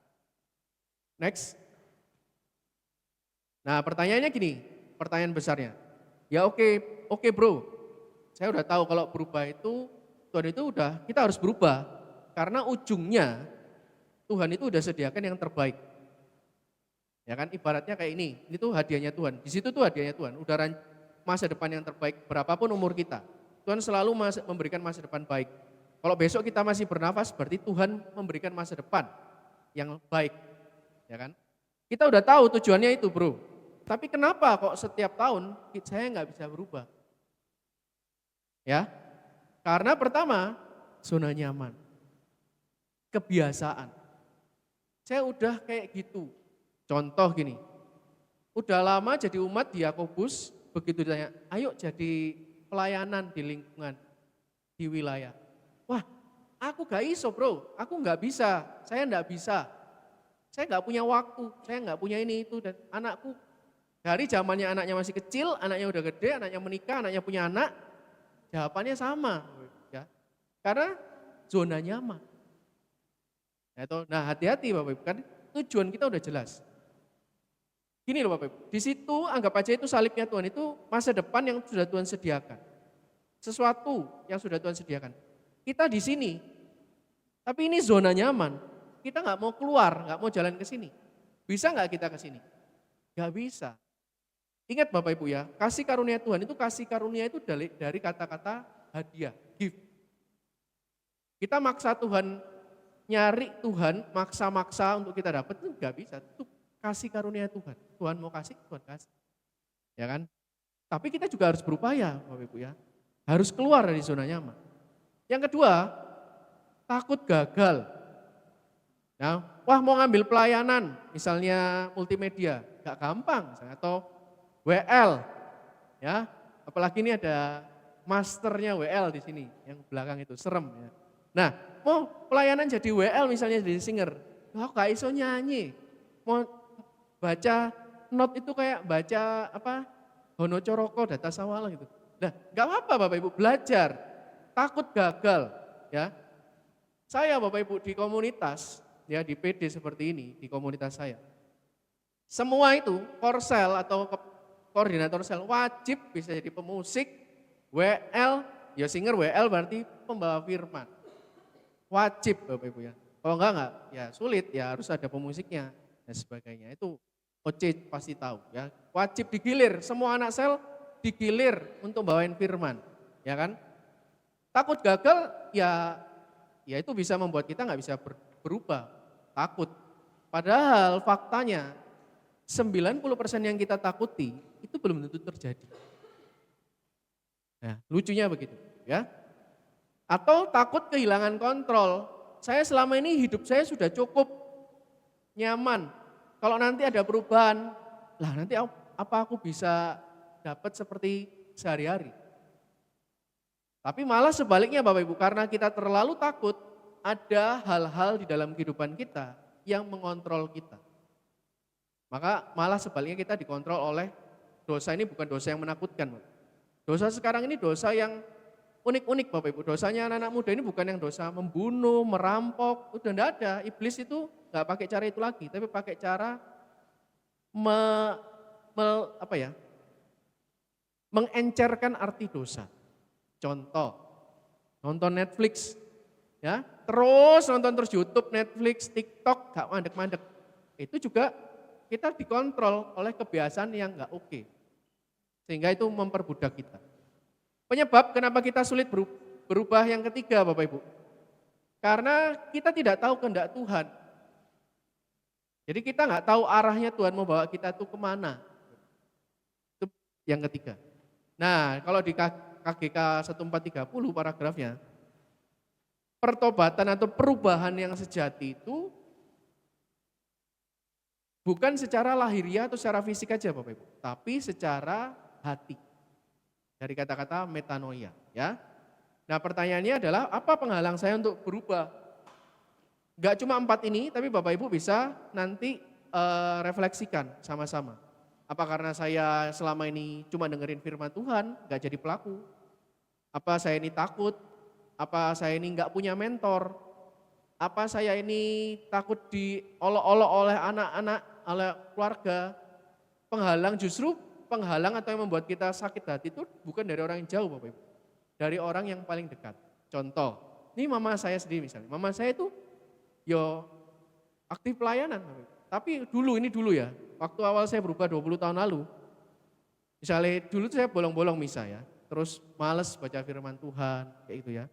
Next. Nah, pertanyaannya gini, pertanyaan besarnya. Ya oke bro, saya udah tahu kalau berubah itu, Tuhan itu kita harus berubah. Karena ujungnya, Tuhan itu udah sediakan yang terbaik. Ya kan, ibaratnya kayak ini tuh hadiahnya Tuhan. Di situ tuh hadiahnya Tuhan, udah masa depan yang terbaik, berapapun umur kita. Tuhan selalu memberikan masa depan baik. Kalau besok kita masih bernafas, berarti Tuhan memberikan masa depan yang baik. Ya kan? Kita udah tahu tujuannya itu bro. Tapi kenapa kok setiap tahun saya nggak bisa berubah? Ya, karena pertama, zona nyaman, kebiasaan. Saya udah kayak gitu. Contoh gini, udah lama jadi umat di Yakobus, begitu ditanya, ayo jadi pelayanan di lingkungan, di wilayah. Wah, aku gak iso bro, aku gak bisa, saya gak bisa. Saya gak punya waktu, saya gak punya ini itu, dan anakku dari zamannya anaknya masih kecil, anaknya udah gede, anaknya menikah, anaknya punya anak, jawabannya sama. Ya. Karena zona nyaman. Nah hati-hati Bapak Ibu, kan tujuan kita udah jelas. Gini loh Bapak Ibu, di situ anggap aja itu salibnya Tuhan, itu masa depan yang sudah Tuhan sediakan. Sesuatu yang sudah Tuhan sediakan. Kita di sini, tapi ini zona nyaman. Kita nggak mau keluar, nggak mau jalan ke sini. Bisa nggak kita ke sini? Nggak bisa. Ingat Bapak Ibu ya, kasih karunia Tuhan itu kasih karunia itu dari kata-kata hadiah, gift. Kita maksa Tuhan, nyari Tuhan, maksa-maksa untuk kita dapat itu nggak bisa. Itu kasih karunia Tuhan. Tuhan mau kasih, Tuhan kasih. Ya kan? Tapi kita juga harus berupaya Bapak Ibu ya. Harus keluar dari zona nyaman. Yang kedua, takut gagal. Nah, wah mau ngambil pelayanan, misalnya multimedia, gak gampang misalnya, atau WL, ya, apalagi ini ada masternya WL di sini, yang belakang itu serem ya. Nah, mau pelayanan jadi WL misalnya jadi singer, gak iso nyanyi, mau baca not itu kayak baca apa, Hono Coroko, Data Sawala gitu. Nah, gak apa-apa Bapak Ibu, belajar, takut gagal, ya. Saya Bapak Ibu di komunitas, ya di PD seperti ini, di komunitas saya. Semua itu, korsel atau koordinator sel wajib bisa jadi pemusik, WL, ya singer WL berarti pembawa firman. Wajib Bapak Ibu ya. Kalau enggak ya sulit, ya harus ada pemusiknya dan sebagainya. Itu OC pasti tahu ya. Wajib digilir, semua anak sel digilir untuk bawain firman, ya kan? Takut gagal ya itu bisa membuat kita nggak bisa berubah, takut. Padahal faktanya 90% yang kita takuti itu belum tentu terjadi. Nah, lucunya begitu, ya. Atau takut kehilangan kontrol. Saya selama ini hidup saya sudah cukup nyaman. Kalau nanti ada perubahan, lah nanti apa aku bisa dapat seperti sehari-hari? Tapi malah sebaliknya Bapak Ibu, karena kita terlalu takut, ada hal-hal di dalam kehidupan kita yang mengontrol kita. Maka malah sebaliknya kita dikontrol oleh dosa. Ini bukan dosa yang menakutkan. Dosa sekarang ini dosa yang unik-unik Bapak Ibu. Dosanya anak-anak muda ini bukan yang dosa membunuh, merampok, udah enggak ada. Iblis itu enggak pakai cara itu lagi, tapi pakai cara mengencerkan arti dosa. Contoh, nonton Netflix, ya, terus nonton terus YouTube, Netflix, TikTok, gak mandek-mandek. Itu juga kita dikontrol oleh kebiasaan yang gak oke. Sehingga itu memperbudak kita. Penyebab kenapa kita sulit berubah yang ketiga Bapak Ibu. Karena kita tidak tahu kehendak Tuhan. Jadi kita gak tahu arahnya Tuhan mau bawa kita tuh kemana. Itu yang ketiga. Nah kalau di KGK 1430 paragrafnya, pertobatan atau perubahan yang sejati itu bukan secara lahiriah atau secara fisik aja Bapak Ibu, tapi secara hati. Dari kata-kata metanoia, ya. Nah, pertanyaannya adalah apa penghalang saya untuk berubah? Enggak cuma 4 ini, tapi Bapak Ibu bisa nanti refleksikan sama-sama. Apa karena saya selama ini cuma dengerin firman Tuhan, enggak jadi pelaku? Apa saya ini takut? Apa saya ini enggak punya mentor? Apa saya ini takut diolok-olok oleh anak-anak, oleh keluarga? Penghalang atau yang membuat kita sakit hati itu bukan dari orang yang jauh Bapak Ibu. Dari orang yang paling dekat. Contoh, ini mama saya sendiri misalnya. Mama saya itu aktif pelayanan. Tapi dulu ya, waktu awal saya berubah 20 tahun lalu. Misalnya dulu saya bolong-bolong misa ya. Terus males baca firman Tuhan, kayak gitu ya.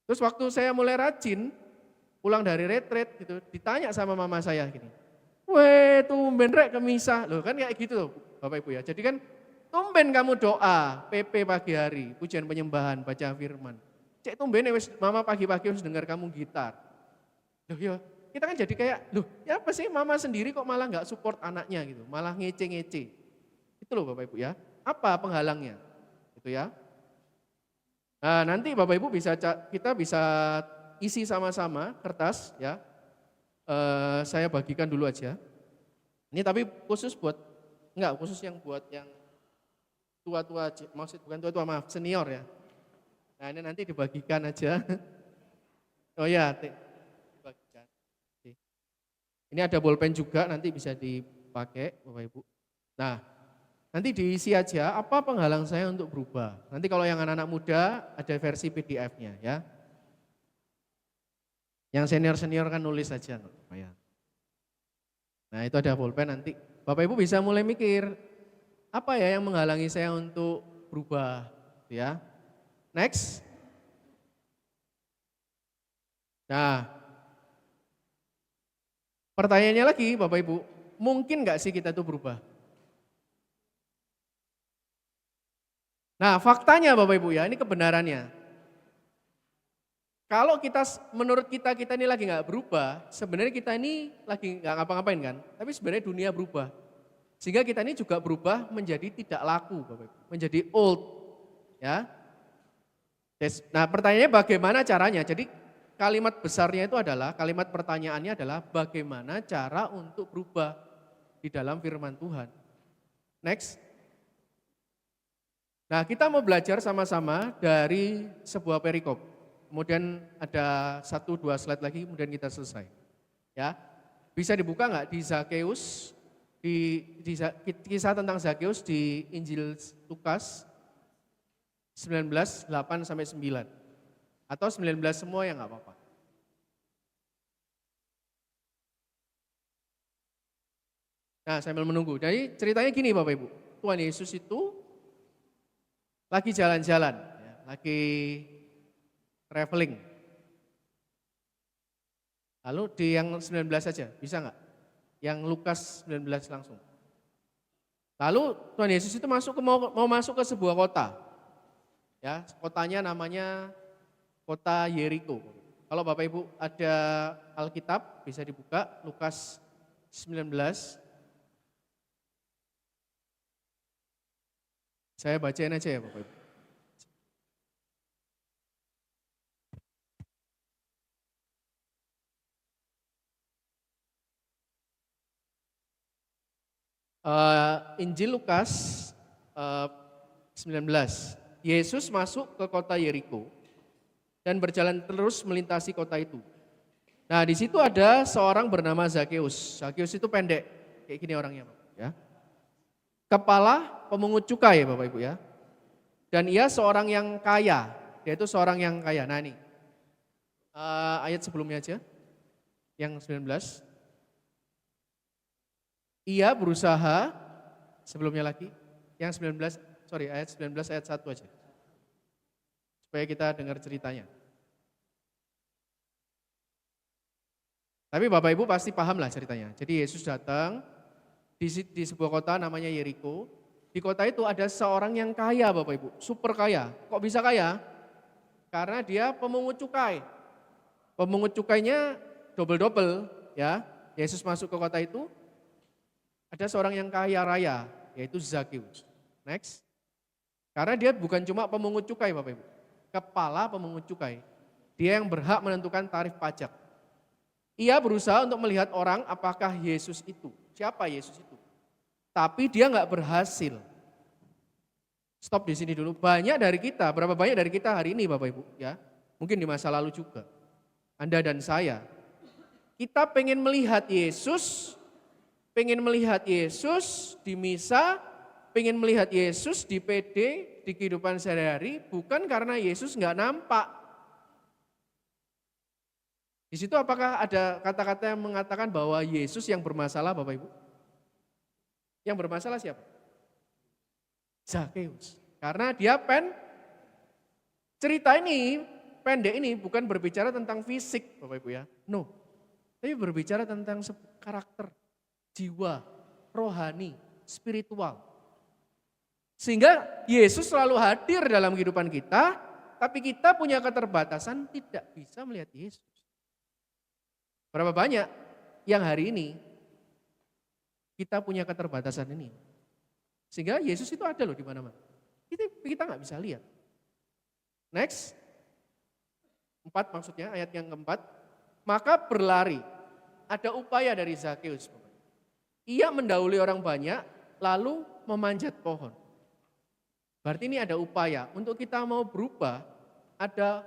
Terus waktu saya mulai rajin, pulang dari retret gitu, ditanya sama mama saya gini, weh tumben rek ke misa, loh kan kayak gitu loh Bapak Ibu ya. Jadi kan tumben kamu doa, PP pagi hari, pujian penyembahan, baca firman. Cek tumben wis mama pagi-pagi wis dengar kamu gitar. Loh ya, kita kan jadi kayak, loh ya apa sih mama sendiri kok malah nggak support anaknya gitu, malah ngece-ngece. Itu loh Bapak Ibu ya. Apa penghalangnya? Gitu ya. Nah, nanti Bapak Ibu kita bisa isi sama-sama kertas ya. Saya bagikan dulu aja. Ini tapi khusus yang buat yang tua-tua, maksud bukan tua-tua, maaf, senior ya. Nah, ini nanti dibagikan aja. Oh ya, dibagikan. Oke. Ini ada bolpen juga, nanti bisa dipakai Bapak Ibu. Nah, nanti diisi aja apa penghalang saya untuk berubah. Nanti kalau yang anak-anak muda ada versi PDF-nya ya. Yang senior-senior kan nulis aja. Nah, itu ada bolpen nanti. Bapak Ibu bisa mulai mikir, apa ya yang menghalangi saya untuk berubah, ya. Next. Nah, pertanyaannya lagi Bapak Ibu, mungkin nggak sih kita itu berubah? Nah, faktanya Bapak Ibu ya, ini kebenarannya. Kalau menurut kita ini lagi nggak berubah, sebenarnya kita ini lagi nggak ngapa-ngapain kan, tapi sebenarnya dunia berubah. Sehingga kita ini juga berubah menjadi tidak laku, Bapak Ibu, menjadi old, ya. Nah, pertanyaannya bagaimana caranya? Jadi kalimat besarnya itu adalah, kalimat pertanyaannya adalah bagaimana cara untuk berubah di dalam firman Tuhan. Next. Nah, kita mau belajar sama-sama dari sebuah perikop. Kemudian ada 1-2 slide lagi, kemudian kita selesai. Ya, bisa dibuka nggak di Zakeus, di kisah tentang Zakeus di Injil Lukas 19, 8-9. Atau 19 semua ya nggak apa-apa. Nah, sambil menunggu. Jadi ceritanya gini Bapak Ibu, Tuhan Yesus itu lagi jalan-jalan, ya, lagi traveling. Lalu di yang 19 saja, bisa nggak? Yang Lukas 19 langsung. Lalu Tuhan Yesus itu mau masuk ke sebuah kota. Ya, kotanya namanya kota Yeriko. Kalau Bapak Ibu ada Alkitab, bisa dibuka Lukas 19. Saya bacain aja ya Bapak Ibu. Injil Lukas 19. Yesus masuk ke kota Yeriko dan berjalan terus melintasi kota itu. Nah, di situ ada seorang bernama Zakeus. Zakeus itu pendek, kayak gini orangnya, ya. Kepala pemungut cukai, Bapak Ibu ya. Dan ia seorang yang kaya. Dia itu seorang yang kaya. Nah, ini ayat sebelumnya aja, yang 19. Ia berusaha, sebelumnya lagi, yang 19, ayat 19 ayat 1 aja. Supaya kita dengar ceritanya. Tapi Bapak Ibu pasti paham lah ceritanya. Jadi Yesus datang di sebuah kota namanya Yeriko. Di kota itu ada seorang yang kaya Bapak Ibu, super kaya. Kok bisa kaya? Karena dia pemungut cukai. Pemungut cukainya double-double ya. Yesus masuk ke kota itu, ada seorang yang kaya raya, yaitu Zakeus. Next. Karena dia bukan cuma pemungut cukai Bapak Ibu. Kepala pemungut cukai. Dia yang berhak menentukan tarif pajak. Ia berusaha untuk melihat orang apakah Yesus itu. Siapa Yesus itu? Tapi dia nggak berhasil. Stop di sini dulu. Berapa banyak dari kita hari ini Bapak Ibu? Ya, mungkin di masa lalu juga. Anda dan saya. Kita pengen melihat Yesus, di misa, pengen melihat Yesus di PD, di kehidupan sehari-hari, bukan karena Yesus nggak nampak. Di situ apakah ada kata-kata yang mengatakan bahwa Yesus yang bermasalah Bapak Ibu? Yang bermasalah siapa? Zakeus. Karena dia cerita ini, pendek ini bukan berbicara tentang fisik Bapak Ibu ya. No, tapi berbicara tentang karakter, jiwa, rohani, spiritual. Sehingga Yesus selalu hadir dalam kehidupan kita tapi kita punya keterbatasan tidak bisa melihat Yesus. Berapa banyak yang hari ini kita punya keterbatasan ini. Sehingga Yesus itu ada loh di mana-mana. Kita nggak bisa lihat. Next. 4 maksudnya, ayat yang keempat. Maka berlari. Ada upaya dari Zakeus. Ia mendahului orang banyak, lalu memanjat pohon. Berarti ini ada upaya. Untuk kita mau berubah, ada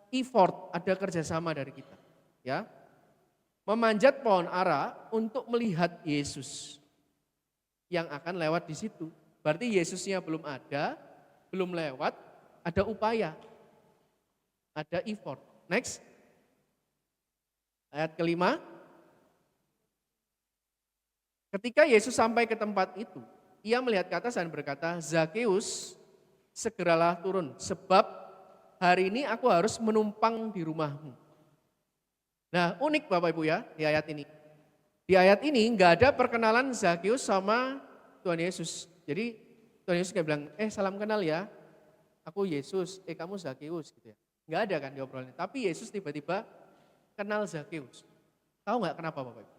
effort, ada kerjasama dari kita. Ya, memanjat pohon ara untuk melihat Yesus yang akan lewat di situ. Berarti Yesusnya belum ada, belum lewat, ada upaya, ada effort. Next, ayat kelima. Ketika Yesus sampai ke tempat itu, ia melihat ke atas dan berkata, Zakeus, segeralah turun, sebab hari ini aku harus menumpang di rumahmu. Nah, unik Bapak Ibu ya di ayat ini. Di ayat ini nggak ada perkenalan Zakeus sama Tuhan Yesus. Jadi Tuhan Yesus kayak bilang, salam kenal ya, aku Yesus, kamu Zakeus gitu ya. Nggak ada kan di obrolannya. Tapi Yesus tiba-tiba kenal Zakeus. Tahu nggak kenapa Bapak Ibu?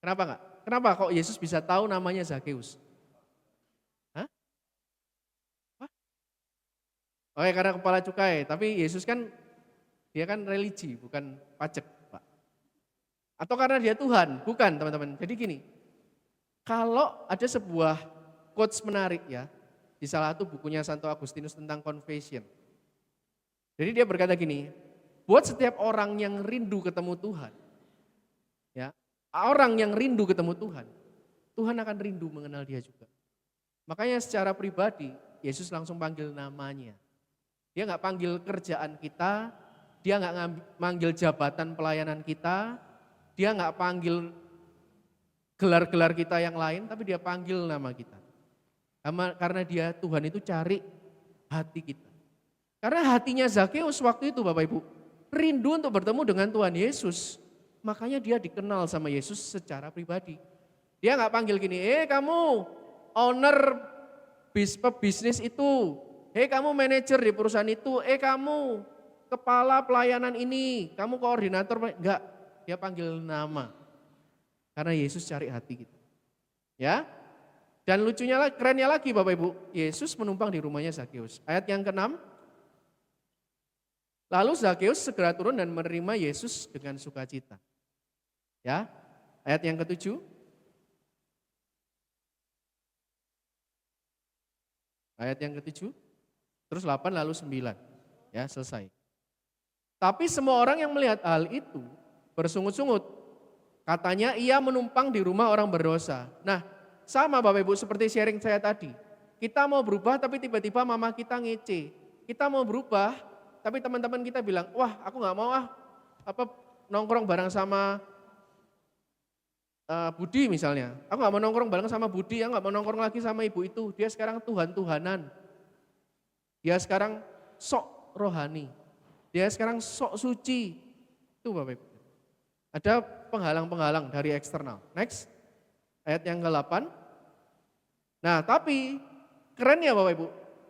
Kenapa nggak? Kenapa kok Yesus bisa tahu namanya Zakeus? Oke, karena kepala cukai, tapi Yesus kan, dia kan religi, bukan pajak, Pak. Atau karena dia Tuhan, bukan teman-teman. Jadi gini, kalau ada sebuah quotes menarik ya, di salah satu bukunya Santo Agustinus tentang confession. Jadi dia berkata gini, buat setiap orang yang rindu ketemu Tuhan, ya, orang yang rindu ketemu Tuhan, Tuhan akan rindu mengenal dia juga. Makanya secara pribadi, Yesus langsung panggil namanya. Dia nggak panggil kerjaan kita, dia nggak manggil jabatan pelayanan kita, dia nggak panggil gelar-gelar kita yang lain, tapi dia panggil nama kita. Karena dia Tuhan itu cari hati kita. Karena hatinya Zakeus waktu itu Bapak Ibu, rindu untuk bertemu dengan Tuhan Yesus. Makanya dia dikenal sama Yesus secara pribadi. Dia nggak panggil gini, kamu owner bisnis itu, kamu manajer di perusahaan itu, kamu kepala pelayanan ini, kamu koordinator, enggak, dia panggil nama. Karena Yesus cari hati kita. Ya. Dan lucunya lagi, kerennya lagi Bapak Ibu, Yesus menumpang di rumahnya Zakeus. Ayat yang ke-6. Lalu Zakeus segera turun dan menerima Yesus dengan sukacita. Ya. Ayat yang ke-7. Ayat yang ke-7. Terus 8 lalu 9. Ya, selesai. Tapi semua orang yang melihat hal itu bersungut-sungut. Katanya ia menumpang di rumah orang berdosa. Nah, sama Bapak Ibu seperti sharing saya tadi. Kita mau berubah tapi tiba-tiba mama kita ngece. Kita mau berubah tapi teman-teman kita bilang, wah aku gak mau nongkrong bareng sama Budi misalnya. Aku gak mau nongkrong bareng sama Budi, aku gak mau nongkrong lagi sama ibu itu. Dia sekarang Tuhan-Tuhanan. Dia sekarang sok rohani. Dia sekarang sok suci. Itu Bapak Ibu. Ada penghalang-penghalang dari eksternal. Next. Ayat yang ke-8. Nah tapi keren ya Bapak Ibu.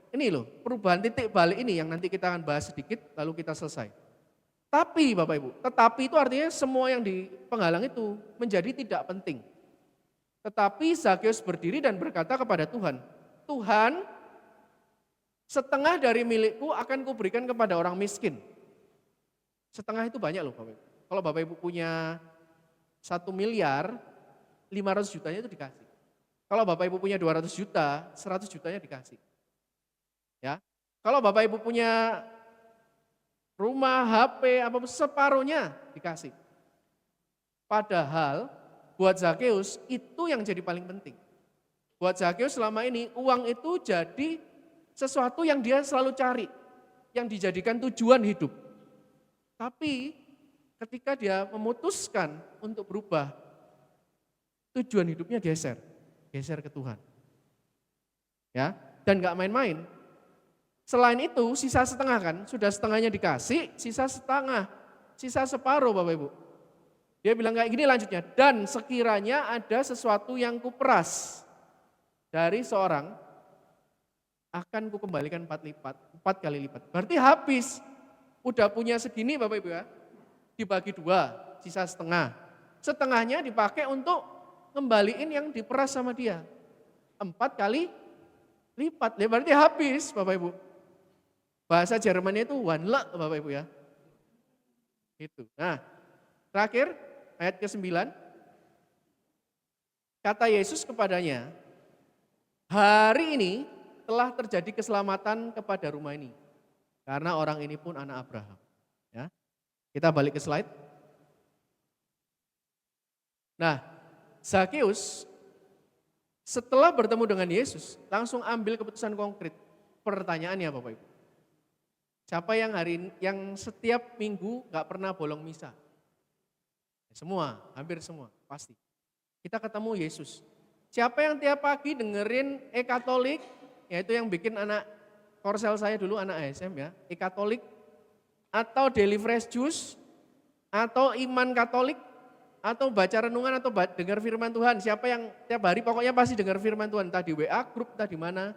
Ini loh perubahan titik balik ini yang nanti kita akan bahas sedikit lalu kita selesai. Tapi Bapak Ibu, tetapi itu artinya semua yang di penghalang itu menjadi tidak penting. Tetapi Zakeus berdiri dan berkata kepada Tuhan, Tuhan, setengah dari milikku akan kuberikan kepada orang miskin. Setengah itu banyak loh Bapak Ibu. Kalau Bapak Ibu punya 1 miliar, 500 jutanya itu dikasih. Kalau Bapak Ibu punya 200 juta, 100 jutanya dikasih. Ya, kalau Bapak Ibu punya rumah, HP, apa separuhnya dikasih. Padahal buat Zakeus itu yang jadi paling penting. Buat Zakeus selama ini uang itu jadi sesuatu yang dia selalu cari, yang dijadikan tujuan hidup. Tapi ketika dia memutuskan untuk berubah, tujuan hidupnya geser ke Tuhan. Ya, dan gak main-main. Selain itu, sisa setengah kan, sudah setengahnya dikasih, sisa setengah, sisa separuh Bapak Ibu. Dia bilang kayak gini lanjutnya, dan sekiranya ada sesuatu yang kuperas dari seorang akan kukembalikan 4 kali lipat. Berarti habis. Udah punya segini Bapak Ibu ya, dibagi 2, sisa setengah. Setengahnya dipakai untuk ngembaliin yang diperas sama dia. 4 kali lipat, ya berarti habis Bapak Ibu. Bahasa Jermannya itu Wanle Bapak Ibu ya. Itu. Nah, terakhir ayat ke-9. Kata Yesus kepadanya, hari ini telah terjadi keselamatan kepada rumah ini. Karena orang ini pun anak Abraham. Ya. Kita balik ke slide. Nah, Zakeus setelah bertemu dengan Yesus langsung ambil keputusan konkret. Pertanyaannya Bapak Ibu. Siapa yang setiap minggu gak pernah bolong misa? Semua, hampir semua, pasti. Kita ketemu Yesus. Siapa yang tiap pagi dengerin e-Katolik, yaitu yang bikin anak korsel saya dulu, anak ASM ya, e-Katolik, atau Daily Fresh Juice, atau iman Katolik, atau baca renungan, atau dengar firman Tuhan. Siapa yang tiap hari pokoknya pasti dengar firman Tuhan, entah di WA, grup, entah di mana.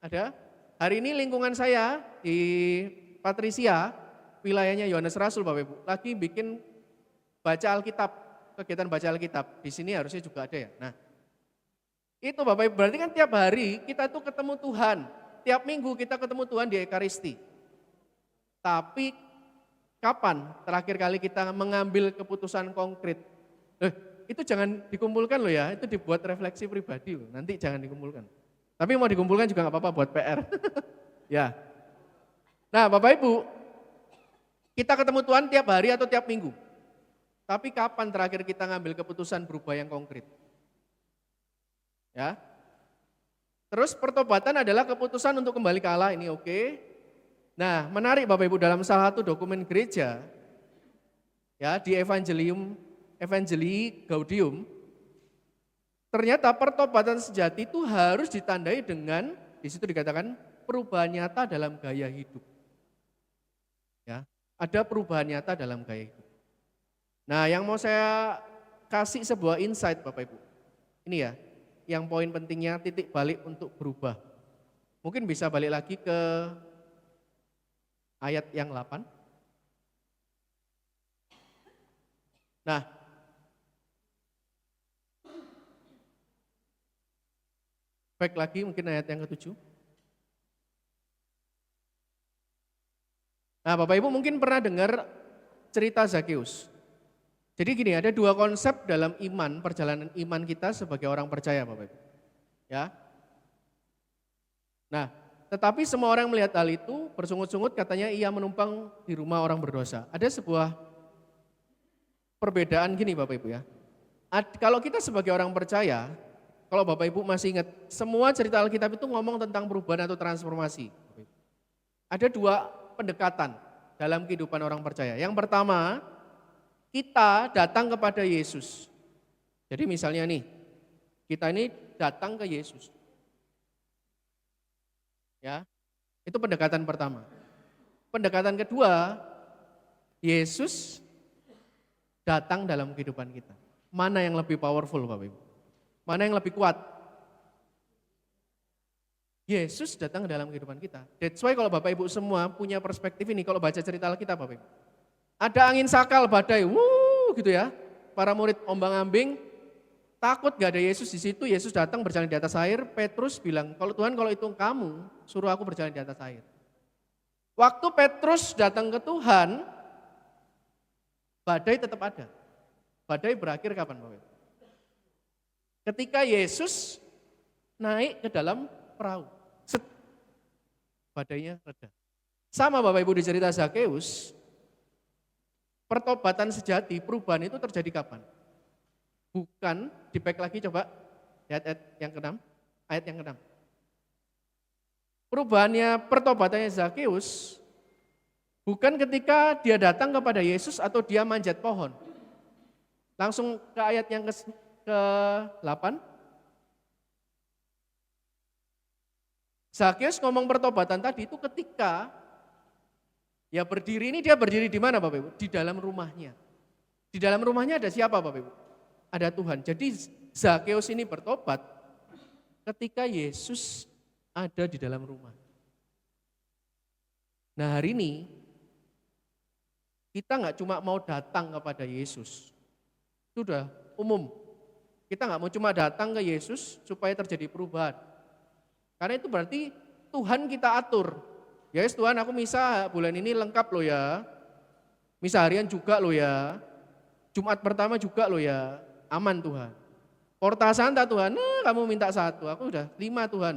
Ada? Hari ini lingkungan saya di Patrisia, wilayahnya Yohanes Rasul Bapak Ibu, lagi bikin baca Alkitab, kegiatan baca Alkitab. Di sini harusnya juga ada ya. Nah, itu Bapak Ibu, berarti kan tiap hari kita tuh ketemu Tuhan. Tiap minggu kita ketemu Tuhan di Ekaristi. Tapi kapan terakhir kali kita mengambil keputusan konkret? Itu jangan dikumpulkan loh ya, itu dibuat refleksi pribadi loh. Nanti jangan dikumpulkan. Tapi mau dikumpulkan juga gak apa-apa buat PR. Ya. Nah Bapak Ibu, kita ketemu Tuhan tiap hari atau tiap minggu. Tapi kapan terakhir kita ngambil keputusan berubah yang konkret? Ya. Terus pertobatan adalah keputusan untuk kembali ke Allah, ini oke. Nah, menarik Bapak Ibu, dalam salah satu dokumen gereja ya di Evangelii Gaudium, ternyata pertobatan sejati itu harus ditandai dengan, di situ dikatakan perubahan nyata dalam gaya hidup. Ya, ada perubahan nyata dalam gaya hidup. Nah, yang mau saya kasih sebuah insight Bapak Ibu. Ini ya, yang poin pentingnya titik balik untuk berubah. Mungkin bisa balik lagi ke ayat yang 8. Nah, back lagi mungkin ayat yang ke-7. Nah, Bapak Ibu mungkin pernah dengar cerita Zakeus. Jadi gini, ada dua konsep dalam iman, perjalanan iman kita sebagai orang percaya Bapak Ibu. Ya. Nah, tetapi semua orang melihat hal itu bersungut-sungut, katanya ia menumpang di rumah orang berdosa. Ada sebuah perbedaan gini Bapak Ibu ya. Kalau kita sebagai orang percaya, kalau Bapak Ibu masih ingat, semua cerita Alkitab itu ngomong tentang perubahan atau transformasi. Ada dua pendekatan dalam kehidupan orang percaya. Yang pertama, kita datang kepada Yesus. Jadi misalnya nih, kita ini datang ke Yesus. Ya, itu pendekatan pertama. Pendekatan kedua, Yesus datang dalam kehidupan kita. Mana yang lebih powerful Bapak Ibu? Mana yang lebih kuat? Yesus datang dalam kehidupan kita. That's why kalau Bapak Ibu semua punya perspektif ini, kalau baca cerita Alkitab Bapak Ibu. Ada angin sakal, badai, gitu ya. Para murid ombang-ambing, takut gak ada Yesus di situ. Yesus datang berjalan di atas air. Petrus bilang, kalau Tuhan kalau itu kamu, suruh aku berjalan di atas air. Waktu Petrus datang ke Tuhan, badai tetap ada. Badai berakhir kapan Bapak Ibu? Ketika Yesus naik ke dalam perahu. Badainya reda. Sama Bapak Ibu di cerita Zakeus, pertobatan sejati, perubahan itu terjadi kapan? Bukan, di-back lagi coba, ayat yang ke-6, ayat yang ke-6. Perubahannya, pertobatannya Zakeus, bukan ketika dia datang kepada Yesus atau dia manjat pohon. Langsung ke ayat yang ke-8. Zakeus ngomong pertobatan tadi itu ketika ya berdiri, ini dia berdiri di mana Bapak Ibu? Di dalam rumahnya. Di dalam rumahnya ada siapa Bapak Ibu? Ada Tuhan. Jadi Zakeus ini bertobat ketika Yesus ada di dalam rumah. Nah hari ini kita nggak cuma mau datang kepada Yesus, itu udah umum. Kita nggak mau cuma datang ke Yesus supaya terjadi perubahan. Karena itu berarti Tuhan kita atur. Ya yes, Tuhan aku misa bulan ini lengkap loh ya. Misa harian juga loh ya. Jumat pertama juga loh ya. Aman Tuhan. Porta Santa Tuhan, kamu minta 1, aku udah 5 Tuhan.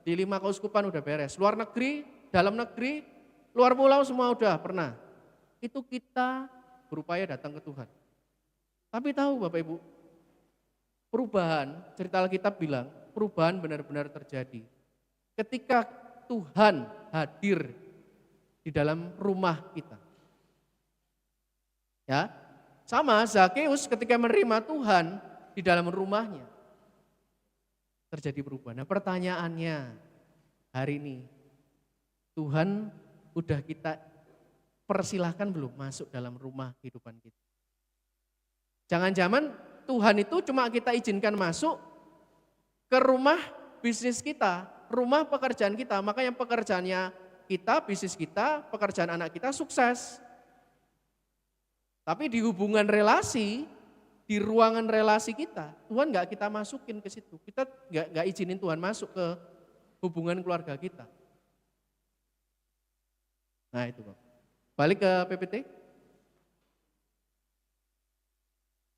Di 5 keuskupan udah beres. Luar negeri, dalam negeri, luar pulau semua udah pernah. Itu kita berupaya datang ke Tuhan. Tapi tahu Bapak Ibu, perubahan, cerita Alkitab bilang, perubahan benar-benar terjadi. Ketika Tuhan hadir di dalam rumah kita. Ya, sama Zakeus ketika menerima Tuhan di dalam rumahnya. Terjadi perubahan. Nah pertanyaannya hari ini, Tuhan udah kita persilahkan belum masuk dalam rumah kehidupan kita? Jangan-jangan Tuhan itu cuma kita izinkan masuk ke rumah bisnis kita, rumah pekerjaan kita, makanya pekerjaannya kita, bisnis kita, pekerjaan anak kita sukses. Tapi di hubungan relasi, di ruangan relasi kita, Tuhan nggak kita masukin ke situ. Kita nggak izinin Tuhan masuk ke hubungan keluarga kita. Nah itu Bapak. Balik ke PPT.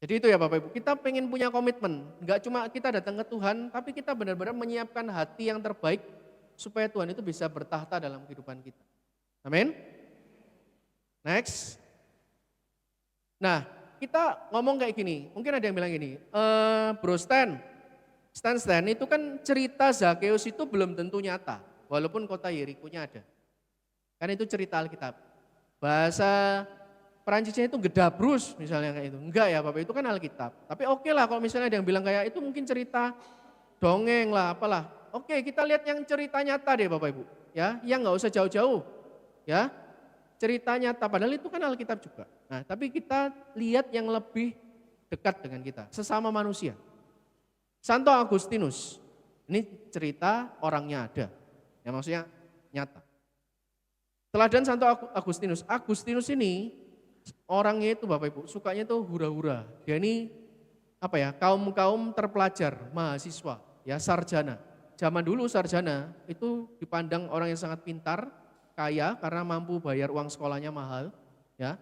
Jadi itu ya Bapak Ibu, kita pengen punya komitmen. Nggak cuma kita datang ke Tuhan, tapi kita benar-benar menyiapkan hati yang terbaik supaya Tuhan itu bisa bertahta dalam kehidupan kita. Amin. Next. Nah, kita ngomong kayak gini, mungkin ada yang bilang gini, Bro Stan itu kan cerita Zakeus itu belum tentu nyata, walaupun kota Yeriko-nya ada. Kan itu cerita Alkitab. Bahasa Perancisnya itu gedabrus misalnya kayak itu. Enggak ya Bapak, itu kan Alkitab. Tapi oke lah kalau misalnya ada yang bilang kayak itu mungkin cerita dongeng lah, apalah. Oke, kita lihat yang cerita nyata deh Bapak Ibu. Ya, yang nggak usah jauh-jauh. Ya, cerita nyata, padahal itu kan Alkitab juga. Nah, tapi kita lihat yang lebih dekat dengan kita, sesama manusia. Santo Agustinus, ini cerita orangnya ada, yang maksudnya nyata. Teladan Santo Agustinus, Agustinus ini orangnya itu Bapak Ibu, sukanya itu hura-hura. Dia ini apa ya, kaum terpelajar, mahasiswa, ya sarjana. Zaman dulu sarjana itu dipandang orang yang sangat pintar, kaya karena mampu bayar uang sekolahnya mahal, ya.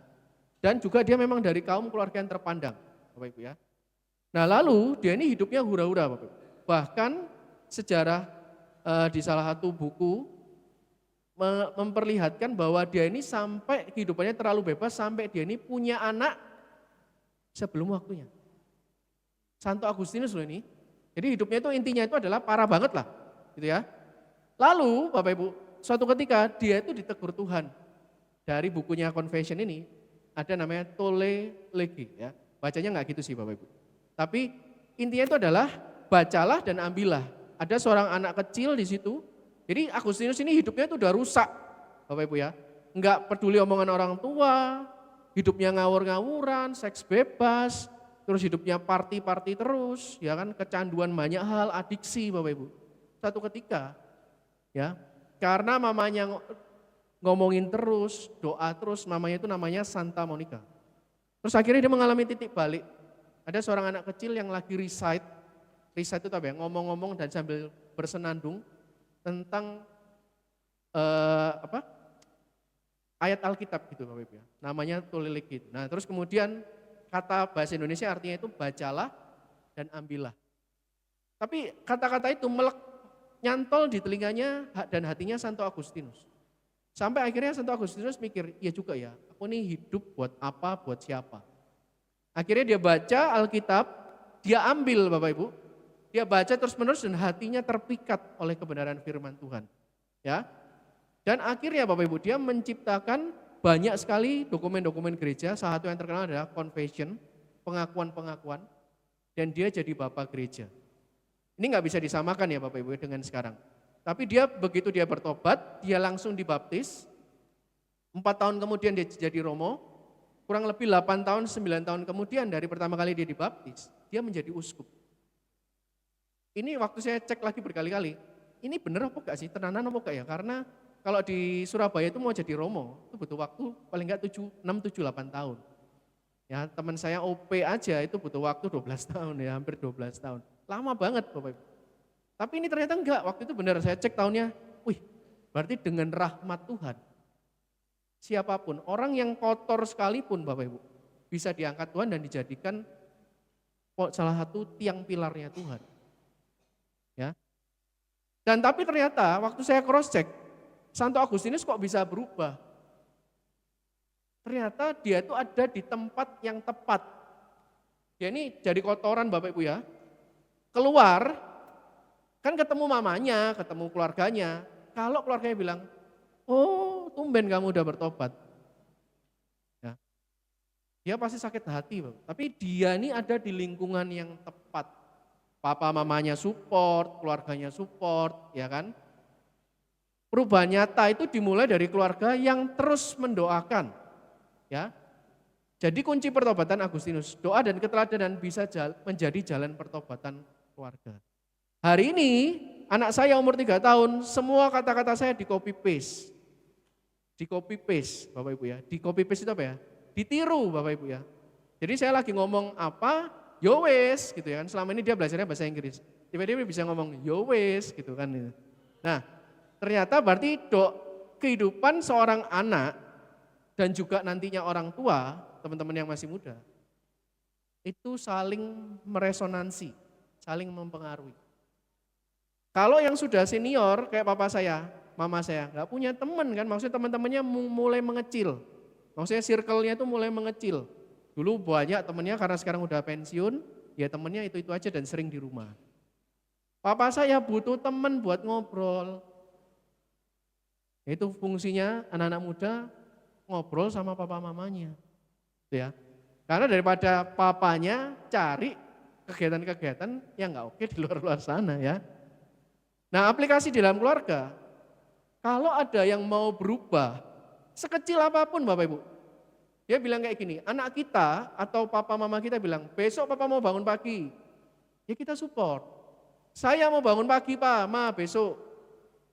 Dan juga dia memang dari kaum keluarga yang terpandang, Bapak Ibu ya. Nah lalu dia ini hidupnya hura-hura Bapak Ibu. Bahkan sejarah di salah satu buku memperlihatkan bahwa dia ini sampai kehidupannya terlalu bebas sampai dia ini punya anak sebelum waktunya. Santo Agustinus loh ini. Jadi hidupnya itu intinya itu adalah parah banget lah, gitu ya. Lalu Bapak Ibu, suatu ketika dia itu ditegur Tuhan. Dari bukunya Confession ini ada namanya Tolle Lege ya. Bacanya nggak gitu sih Bapak Ibu. Tapi intinya itu adalah bacalah dan ambillah. Ada seorang anak kecil di situ. Jadi Agustinus ini hidupnya itu udah rusak Bapak Ibu ya. Enggak peduli omongan orang tua, hidupnya ngawur-ngawuran, seks bebas, terus hidupnya party-party terus, ya kan, kecanduan banyak hal, adiksi Bapak Ibu. Satu ketika ya, karena mamanya ngomongin terus, doa terus, mamanya itu namanya Santa Monica. Terus akhirnya dia mengalami titik balik. Ada seorang anak kecil yang lagi recite itu apa ya, ngomong-ngomong dan sambil bersenandung tentang ayat Alkitab gitu Bapak Ibu ya. Namanya Tulilik gitu. Nah, terus kemudian kata bahasa Indonesia artinya itu bacalah dan ambillah. Tapi kata-kata itu nyantol di telinganya dan hatinya Santo Agustinus. Sampai akhirnya Santo Agustinus mikir, iya juga ya, aku ini hidup buat apa, buat siapa. Akhirnya dia baca Alkitab, dia ambil Bapak Ibu, dia baca terus-menerus dan hatinya terpikat oleh kebenaran firman Tuhan. Ya. Dan akhirnya Bapak Ibu, dia menciptakan banyak sekali dokumen-dokumen gereja, salah satu yang terkenal adalah Confession, pengakuan-pengakuan, dan dia jadi bapak gereja. Ini nggak bisa disamakan ya Bapak Ibu dengan sekarang. Tapi dia begitu dia bertobat, dia langsung dibaptis. 4 tahun kemudian dia jadi romo, kurang lebih 8 tahun, 9 tahun kemudian dari pertama kali dia dibaptis, dia menjadi uskup. Ini waktu saya cek lagi berkali-kali, ini bener apa enggak sih, tenanan apa enggak ya? Karena kalau di Surabaya itu mau jadi romo, itu butuh waktu paling enggak 6, 7, 8 tahun. Ya, teman saya OP aja itu butuh waktu 12 tahun ya, hampir 12 tahun. Lama banget Bapak Ibu. Tapi ini ternyata enggak, waktu itu benar saya cek tahunnya, wih berarti dengan rahmat Tuhan, siapapun, orang yang kotor sekalipun Bapak Ibu, bisa diangkat Tuhan dan dijadikan salah satu tiang pilarnya Tuhan. Ya. Dan tapi ternyata waktu saya cross check, Santo Agustinus kok bisa berubah? Ternyata dia itu ada di tempat yang tepat. Dia ini jadi kotoran Bapak Ibu ya. Keluar, kan ketemu mamanya, ketemu keluarganya. Kalau keluarganya bilang, oh tumben kamu udah bertobat. Ya. Dia pasti sakit hati Bapak. Tapi dia ini ada di lingkungan yang tepat. Papa mamanya support, keluarganya support, ya kan. Perubahan nyata itu dimulai dari keluarga yang terus mendoakan. Ya. Jadi kunci pertobatan Agustinus, doa dan keteladanan bisa menjadi jalan pertobatan keluarga. Hari ini anak saya umur 3 tahun, semua kata-kata saya di copy paste. Di copy paste Bapak Ibu ya. Di copy paste itu apa ya? Ditiru Bapak Ibu ya. Jadi saya lagi ngomong apa, yo wes gitu ya kan. Selama ini dia belajarnya bahasa Inggris. Tiba-tiba bisa ngomong yo wes gitu kan. Nah, ternyata berarti kehidupan seorang anak dan juga nantinya orang tua, teman-teman yang masih muda, itu saling meresonansi, saling mempengaruhi. Kalau yang sudah senior kayak papa saya, mama saya, nggak punya teman kan, maksudnya teman-temannya mulai mengecil. Maksudnya circle-nya itu mulai mengecil. Dulu banyak temannya karena sekarang udah pensiun, ya temannya itu aja dan sering di rumah. Papa saya butuh teman buat ngobrol. Itu fungsinya anak-anak muda ngobrol sama papa mamanya. Gitu ya. Karena daripada papanya cari kegiatan-kegiatan yang nggak oke di luar-luar sana ya. Nah, aplikasi di dalam keluarga, kalau ada yang mau berubah, sekecil apapun Bapak Ibu, dia bilang kayak gini, anak kita atau papa mama kita bilang, besok papa mau bangun pagi, ya kita support. Saya mau bangun pagi Pak, Ma besok,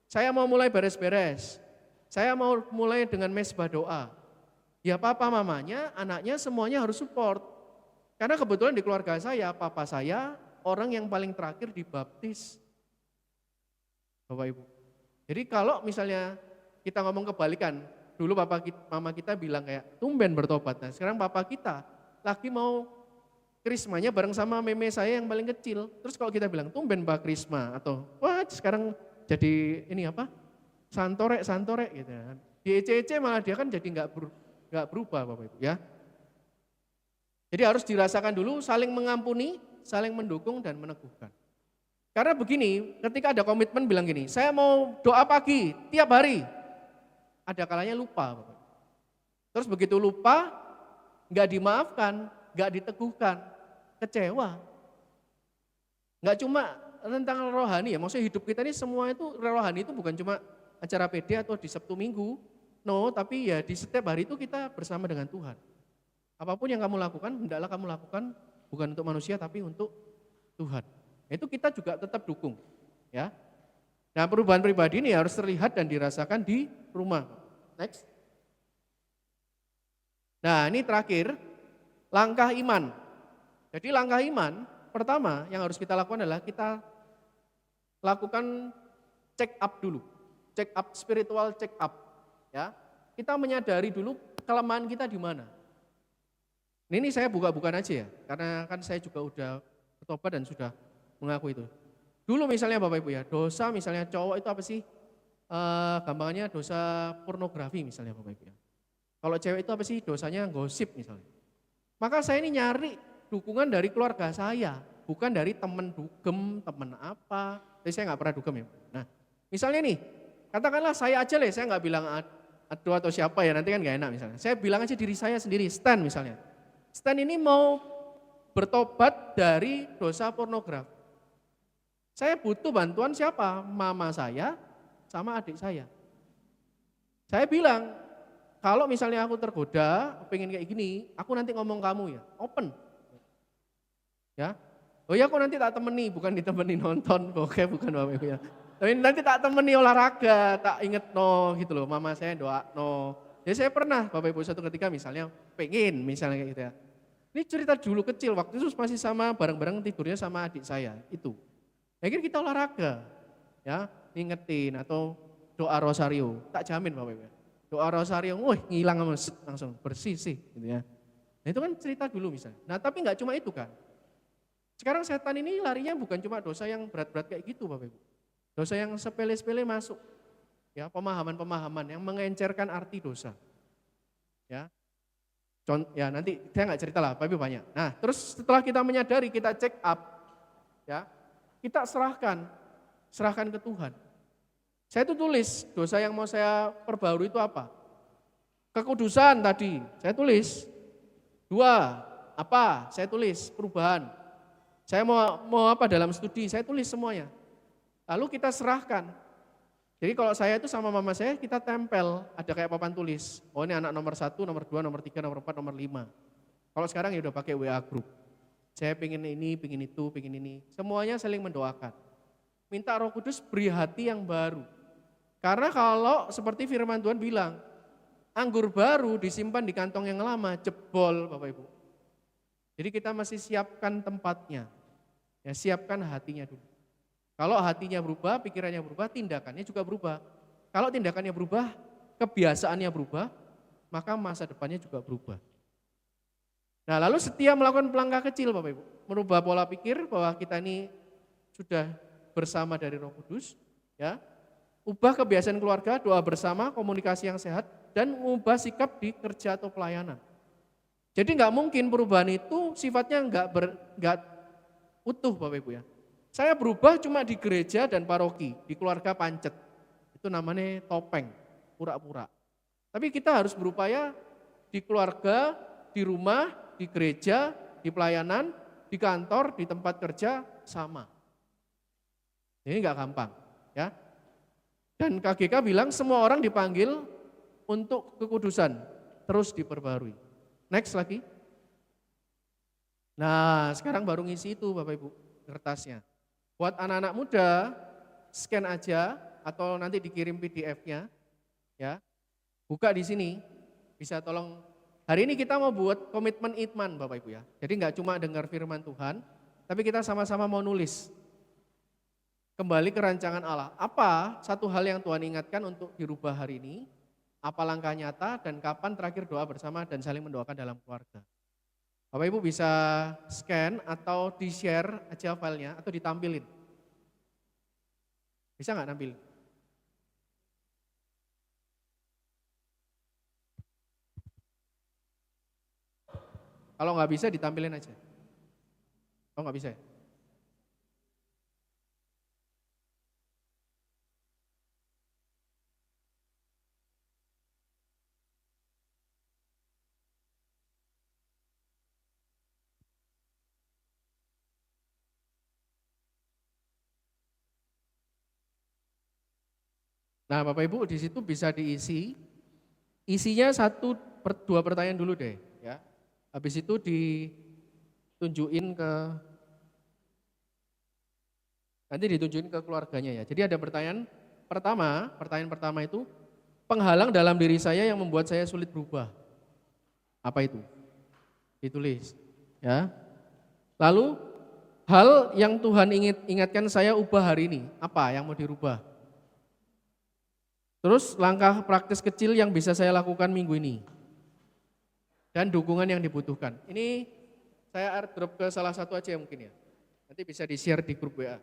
saya mau mulai beres-beres, saya mau mulai dengan mesbah doa. Ya papa mamanya, anaknya semuanya harus support. Karena kebetulan di keluarga saya, papa saya orang yang paling terakhir dibaptis. Bapak Ibu. Jadi kalau misalnya kita ngomong kebalikan, dulu mama kita bilang kayak tumben bertobat. Nah sekarang papa kita lagi mau krismanya bareng sama meme saya yang paling kecil. Terus kalau kita bilang tumben Mbak Krisma atau wah sekarang jadi ini apa? Santorek gitu kan. Di EC malah dia kan jadi nggak berubah Bapak Ibu ya. Jadi harus dirasakan dulu saling mengampuni, saling mendukung dan meneguhkan. Karena begini, ketika ada komitmen bilang gini, saya mau doa pagi tiap hari. Ada kalanya lupa Bapak. Terus begitu lupa, nggak dimaafkan, nggak diteguhkan, kecewa. Nggak cuma tentang rohani ya, maksudnya hidup kita ini semua itu rohani itu bukan cuma acara PD atau di Sabtu Minggu, no, tapi ya di setiap hari itu kita bersama dengan Tuhan. Apapun yang kamu lakukan, hendaklah kamu lakukan bukan untuk manusia tapi untuk Tuhan. Itu kita juga tetap dukung, ya. Nah perubahan pribadi ini harus terlihat dan dirasakan di rumah. Next. Nah ini terakhir, langkah iman. Jadi langkah iman pertama yang harus kita lakukan adalah kita lakukan check up dulu. Check up, spiritual check up. Ya, kita menyadari dulu kelemahan kita di mana. Ini saya buka-bukaan aja ya, karena kan saya juga udah bertobat dan sudah mengaku itu. Dulu misalnya Bapak Ibu ya, dosa misalnya cowok itu apa sih? Gampangannya dosa pornografi misalnya Bapak Ibu ya. Kalau cewek itu apa sih? Dosanya gosip misalnya. Maka saya ini nyari dukungan dari keluarga saya, bukan dari teman dugem, teman apa. Jadi saya nggak pernah dugem ya. Nah, misalnya nih, katakanlah saya aja saya nggak bilang aduh atau siapa ya, nanti kan nggak enak misalnya. Saya bilang aja diri saya sendiri, Stan misalnya. Stan ini mau bertobat dari dosa pornografi. Saya butuh bantuan siapa? Mama saya sama adik saya. Saya bilang, kalau misalnya aku tergoda, pengen kayak gini, aku nanti ngomong kamu ya, open. Ya, oh ya aku nanti tak temeni, bukan ditemeni nonton, oke bukan Bapak Ibu ya. Tapi nanti tak temani olahraga, tak inget no gitu loh, mama saya doa no. Ya saya pernah Bapak Ibu suatu ketika misalnya pengen misalnya kayak gitu ya. Ini cerita dulu kecil, waktu itu masih sama bareng-bareng tidurnya sama adik saya, itu. Akhirnya kita olahraga, ya ngingetin atau doa rosario, tak jamin Bapak Ibu. Doa rosario, ngilang langsung bersih sih gitu ya. Nah itu kan cerita dulu misalnya. Nah tapi nggak cuma itu kan. Sekarang setan ini larinya bukan cuma dosa yang berat-berat kayak gitu Bapak Ibu. Dosa yang sepele-sepele masuk. Ya, pemahaman-pemahaman yang mengencerkan arti dosa. Ya. Ya nanti saya nggak cerita lah, tapi banyak. Nah, terus setelah kita menyadari, kita check up, ya, kita serahkan ke Tuhan. Saya itu tulis dosa yang mau saya perbarui itu apa? Kekudusan tadi, saya tulis. 2, apa? Saya tulis perubahan. Saya mau apa dalam studi, saya tulis semuanya. Lalu kita serahkan. Jadi kalau saya itu sama mama saya kita tempel, ada kayak papan tulis. Oh ini anak nomor 1, nomor 2, nomor 3, nomor 4, nomor 5. Kalau sekarang ya udah pakai WA group. Saya pengen ini, pengen itu, pengen ini. Semuanya saling mendoakan. Minta Roh Kudus beri hati yang baru. Karena kalau seperti firman Tuhan bilang, anggur baru disimpan di kantong yang lama, jebol Bapak Ibu. Jadi kita masih siapkan tempatnya. Ya siapkan hatinya dulu. Kalau hatinya berubah, pikirannya berubah, tindakannya juga berubah. Kalau tindakannya berubah, kebiasaannya berubah, maka masa depannya juga berubah. Nah lalu setiap melakukan langkah kecil Bapak Ibu, merubah pola pikir bahwa kita ini sudah bersama dari Roh Kudus, ya, ubah kebiasaan keluarga, doa bersama, komunikasi yang sehat, dan ubah sikap di kerja atau pelayanan. Jadi nggak mungkin perubahan itu sifatnya nggak utuh Bapak Ibu ya. Saya berubah cuma di gereja dan paroki, di keluarga pancet. Itu namanya topeng, pura-pura. Tapi kita harus berupaya di keluarga, di rumah, di gereja, di pelayanan, di kantor, di tempat kerja, sama. Ini enggak gampang. Ya. Dan KGK bilang semua orang dipanggil untuk kekudusan, terus diperbarui. Next lagi. Nah sekarang baru ngisi itu Bapak Ibu, kertasnya. Buat anak-anak muda, scan aja atau nanti dikirim PDF-nya, ya. Buka di sini, bisa tolong. Hari ini kita mau buat komitmen Itman, Bapak Ibu ya. Jadi nggak cuma dengar firman Tuhan, tapi kita sama-sama mau nulis. Kembali ke rancangan Allah. Apa satu hal yang Tuhan ingatkan untuk dirubah hari ini? Apa langkah nyata dan kapan terakhir doa bersama dan saling mendoakan dalam keluarga? Bapak Ibu bisa scan atau di-share aja filenya atau ditampilin. Bisa nggak nampilin? Kalau nggak bisa ditampilin aja. Oh nggak bisa ya? Nah Bapak Ibu di situ bisa diisi, isinya 2 pertanyaan dulu deh ya. Habis itu ditunjukin nanti ditunjukin ke keluarganya ya. Jadi ada pertanyaan pertama itu, penghalang dalam diri saya yang membuat saya sulit berubah. Apa itu? Ditulis ya. Lalu hal yang Tuhan ingatkan saya ubah hari ini, apa yang mau dirubah? Terus langkah praktis kecil yang bisa saya lakukan minggu ini. Dan dukungan yang dibutuhkan. Ini saya airdrop ke salah satu aja mungkin ya. Nanti bisa di-share di grup WA.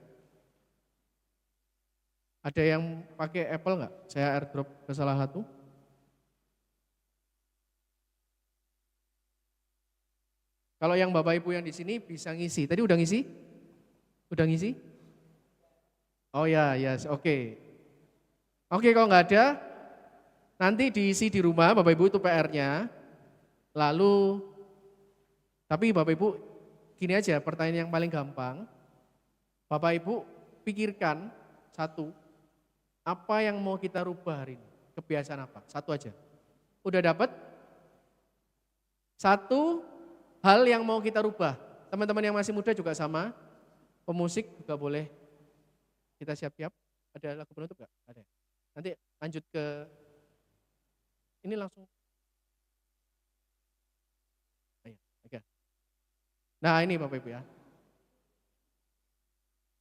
Ada yang pakai Apple enggak? Saya airdrop ke salah satu. Kalau yang Bapak Ibu yang di sini bisa ngisi. Tadi udah ngisi? Udah ngisi? Oh ya, yes, oke. Oke, kalau nggak ada, nanti diisi di rumah Bapak Ibu itu PR-nya. Lalu, tapi Bapak Ibu gini aja, pertanyaan yang paling gampang. Bapak Ibu pikirkan satu, apa yang mau kita rubah hari ini? Kebiasaan apa? Satu aja. Udah dapat? Satu hal yang mau kita rubah. Teman-teman yang masih muda juga sama, pemusik juga boleh kita siap-siap. Ada lagu penutup nggak? Ada. Nanti lanjut ke ini langsung. Ayo, oke. Nah ini Bapak Ibu ya.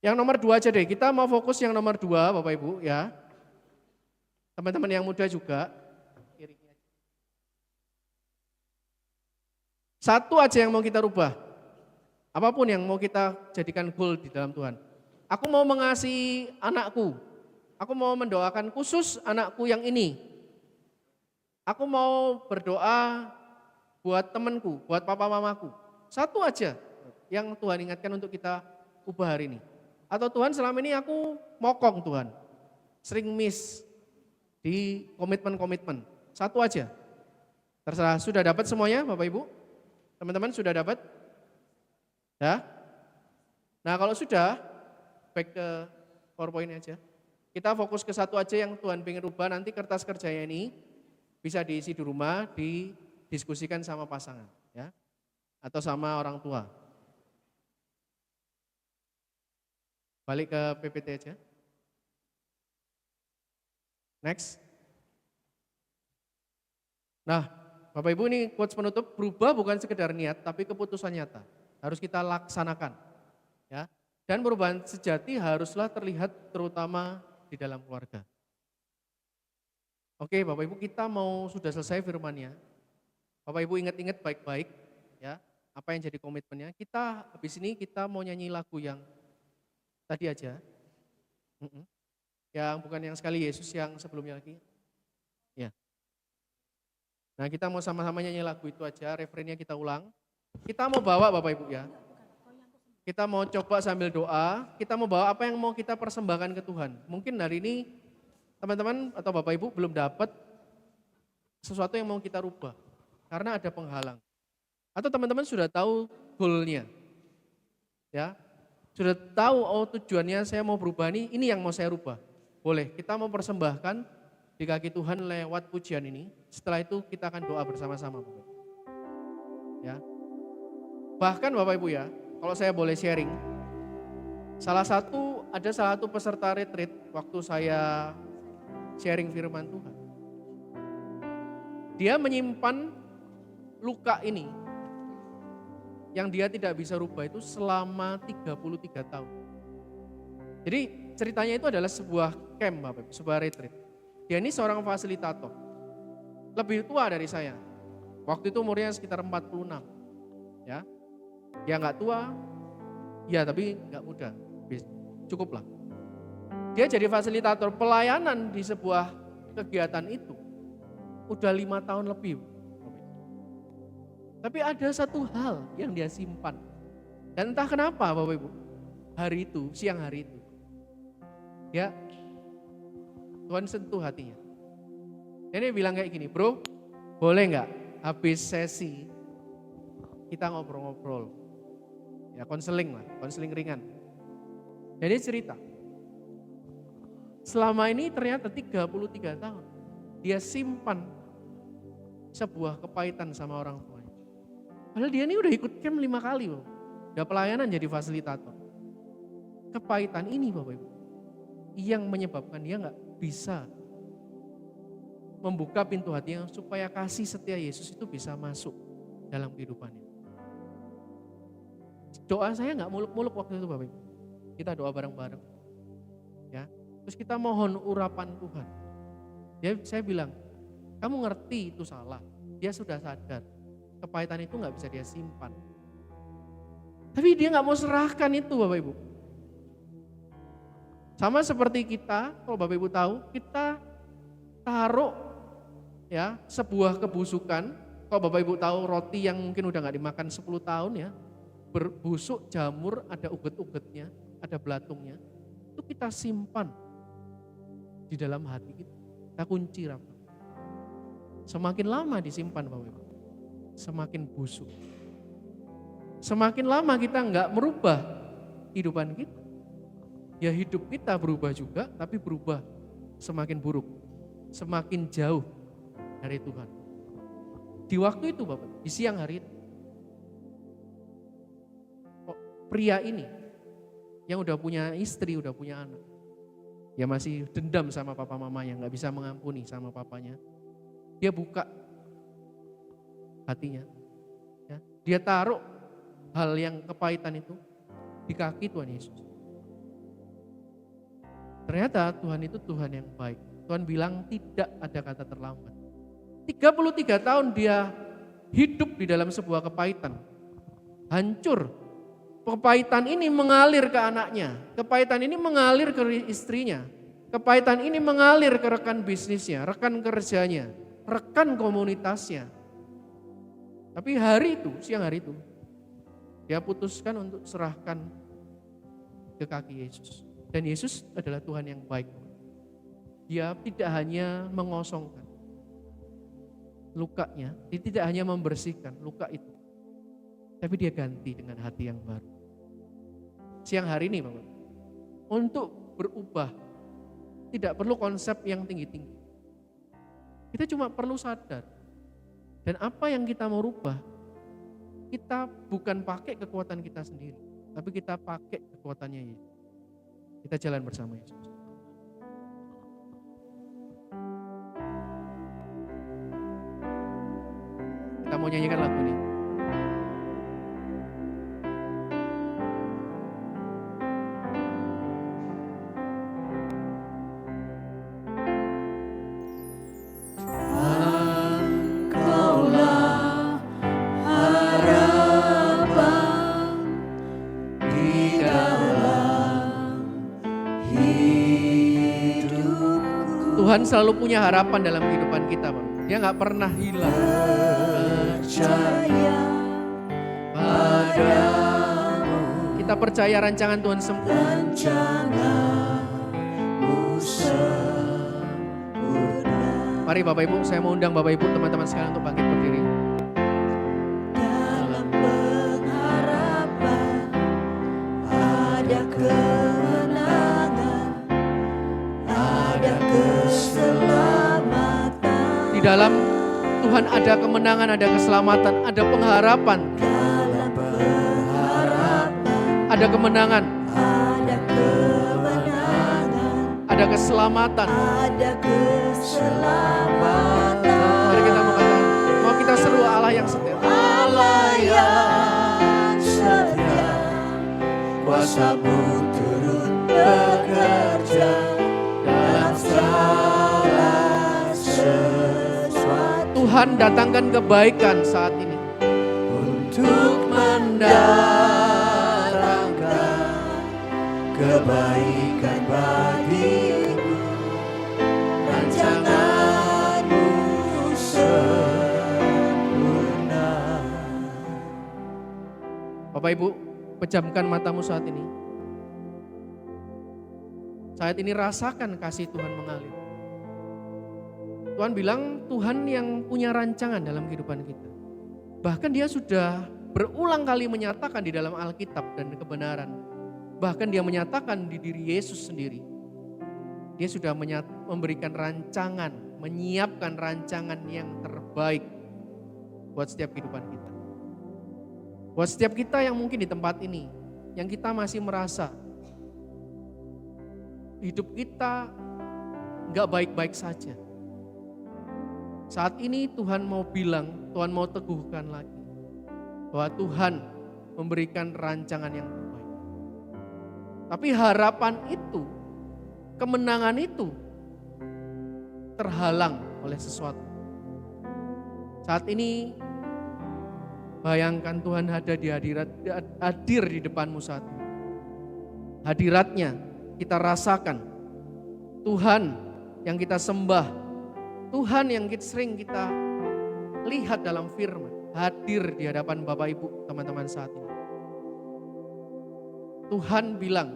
Yang nomor 2 aja deh, kita mau fokus yang nomor 2 Bapak Ibu ya. Teman-teman yang muda juga. Satu aja yang mau kita rubah. Apapun yang mau kita jadikan goal di dalam Tuhan. Aku mau mengasihi anakku. Aku mau mendoakan khusus anakku yang ini. Aku mau berdoa buat temanku, buat papa mamaku. Satu aja yang Tuhan ingatkan untuk kita ubah hari ini. Atau Tuhan selama ini aku mokong Tuhan. Sering miss di komitmen-komitmen. Satu aja. Terserah, sudah dapat semuanya Bapak Ibu? Teman-teman sudah dapat? Ya? Nah kalau sudah, back ke PowerPoint aja. Kita fokus ke satu aja yang Tuhan pengen rubah, nanti kertas kerjanya ini bisa diisi di rumah, didiskusikan sama pasangan. Ya? Atau sama orang tua. Balik ke PPT aja. Next. Nah, Bapak Ibu ini quotes penutup, berubah bukan sekedar niat, tapi keputusan nyata. Harus kita laksanakan. Ya. Dan perubahan sejati haruslah terlihat terutama di dalam keluarga. Oke Bapak Ibu, kita mau sudah selesai firman-nya. Bapak Ibu ingat-ingat baik-baik ya, apa yang jadi komitmennya. Kita habis ini kita mau nyanyi lagu yang tadi aja. Yang bukan yang sekali Yesus, yang sebelumnya lagi. Ya. Nah kita mau sama-sama nyanyi lagu itu aja, refrennya kita ulang. Kita mau bawa Bapak Ibu ya. Kita mau coba sambil doa, kita mau bawa apa yang mau kita persembahkan ke Tuhan. Mungkin hari ini teman-teman atau Bapak Ibu belum dapat sesuatu yang mau kita rubah. Karena ada penghalang. Atau teman-teman sudah tahu goalnya. Ya, sudah tahu tujuannya saya mau berubah ini yang mau saya rubah. Boleh, kita mau persembahkan di kaki Tuhan lewat pujian ini. Setelah itu kita akan doa bersama-sama Bapak Ibu. Ya. Bahkan Bapak Ibu ya, kalau saya boleh sharing, ada salah satu peserta retreat waktu saya sharing firman Tuhan. Dia menyimpan luka ini yang dia tidak bisa rubah itu selama 33 tahun. Jadi ceritanya itu adalah sebuah camp Bapak Ibu, sebuah retreat. Dia ini seorang fasilitator, lebih tua dari saya. Waktu itu umurnya sekitar 46. Ya. Dia nggak tua, ya tapi nggak muda, cukuplah. Dia jadi fasilitator pelayanan di sebuah kegiatan itu, udah 5 tahun lebih. Tapi ada satu hal yang dia simpan, dan entah kenapa Bapak Ibu, siang hari itu, ya Tuhan sentuh hatinya. Dan dia bilang kayak gini, bro, boleh nggak habis sesi kita ngobrol-ngobrol? Ya konseling ringan. Jadi cerita, selama ini ternyata 33 tahun, dia simpan sebuah kepahitan sama orang tuanya. Padahal dia ini udah ikut camp 5 kali, udah pelayanan jadi fasilitator. Kepahitan ini Bapak Ibu, yang menyebabkan dia gak bisa membuka pintu hatinya supaya kasih setia Yesus itu bisa masuk dalam kehidupannya. Doa saya gak muluk-muluk waktu itu Bapak Ibu. Kita doa bareng-bareng. Ya. Terus kita mohon urapan Tuhan. Saya bilang, kamu ngerti itu salah. Dia sudah sadar. Kepahitan itu gak bisa dia simpan. Tapi dia gak mau serahkan itu Bapak Ibu. Sama seperti kita, kalau Bapak Ibu tahu, kita taruh ya sebuah kebusukan. Kalau Bapak Ibu tahu roti yang mungkin udah gak dimakan 10 tahun ya, berbusuk, jamur, ada uget-ugetnya, ada belatungnya, itu kita simpan di dalam hati kita. Kita kunci rapat. Semakin lama disimpan Bapak Ibu, semakin busuk. Semakin lama kita enggak merubah kehidupan kita, ya hidup kita berubah juga, tapi berubah semakin buruk, semakin jauh dari Tuhan. Di waktu itu Bapak, di siang hari itu, pria ini yang udah punya istri, udah punya anak, Dia masih dendam sama papa mamanya, gak bisa mengampuni sama papanya. Dia buka hatinya. Ya. Dia taruh hal yang kepahitan itu di kaki Tuhan Yesus. Ternyata Tuhan itu Tuhan yang baik. Tuhan bilang tidak ada kata terlambat. 33 tahun dia hidup di dalam sebuah kepahitan. Hancur. Kepahitan ini mengalir ke anaknya. Kepahitan ini mengalir ke istrinya. Kepahitan ini mengalir ke rekan bisnisnya, rekan kerjanya, rekan komunitasnya. Tapi siang hari itu, dia putuskan untuk serahkan ke kaki Yesus. Dan Yesus adalah Tuhan yang baik. Dia tidak hanya mengosongkan lukanya, dia tidak hanya membersihkan luka itu, tapi dia ganti dengan hati yang baru. Siang hari ini Bapak, untuk berubah tidak perlu konsep yang tinggi-tinggi. Kita cuma perlu sadar. Dan apa yang kita mau rubah, kita bukan pakai kekuatan kita sendiri, tapi kita pakai kekuatannya Yesus. Kita jalan bersama Yesus. Kita mau nyanyikan lagu ini. Tuhan selalu punya harapan dalam kehidupan kita, Bang. Dia gak pernah hilang. Kita percaya rancangan Tuhan sempurna. Mari Bapak Ibu, saya mau undang Bapak Ibu, teman-teman sekalian untuk bangkit berdiri. Dalam pengharapan ada kemenangan, ada keselamatan. Di dalam Tuhan ada kemenangan, ada keselamatan, ada pengharapan. Dalam pengharapan ada kemenangan, ada kemenangan, ada keselamatan. ada keselamatan. Mari kita mau kita seru Allah yang setia. Allah yang setia, kuasa-Mu turut bekerja dalam segala sesuatu Tuhan datangkan kebaikan saat ini. untuk mendatangkan kebaikan bagiku. Rancangan-Mu sempurna. Bapak Ibu, pejamkan matamu saat ini. Saat ini rasakan kasih Tuhan mengalir. Tuhan bilang Tuhan yang punya rancangan dalam kehidupan kita. Bahkan Dia sudah berulang kali menyatakan di dalam Alkitab dan kebenaran. Bahkan Dia menyatakan di diri Yesus sendiri. Dia sudah memberikan rancangan, menyiapkan rancangan yang terbaik buat setiap kehidupan kita. Buat setiap kita yang mungkin di tempat ini, yang kita masih merasa hidup kita gak baik-baik saja. Saat ini Tuhan mau bilang, Tuhan mau teguhkan lagi bahwa Tuhan memberikan rancangan yang terbaik. Tapi harapan itu, kemenangan itu terhalang oleh sesuatu. Saat ini bayangkan Tuhan ada hadir di depanmu saat ini. Hadiratnya kita rasakan. Tuhan yang kita sembah, Tuhan yang sering kita lihat dalam firman, hadir di hadapan Bapak Ibu, teman-teman saat ini. Tuhan bilang,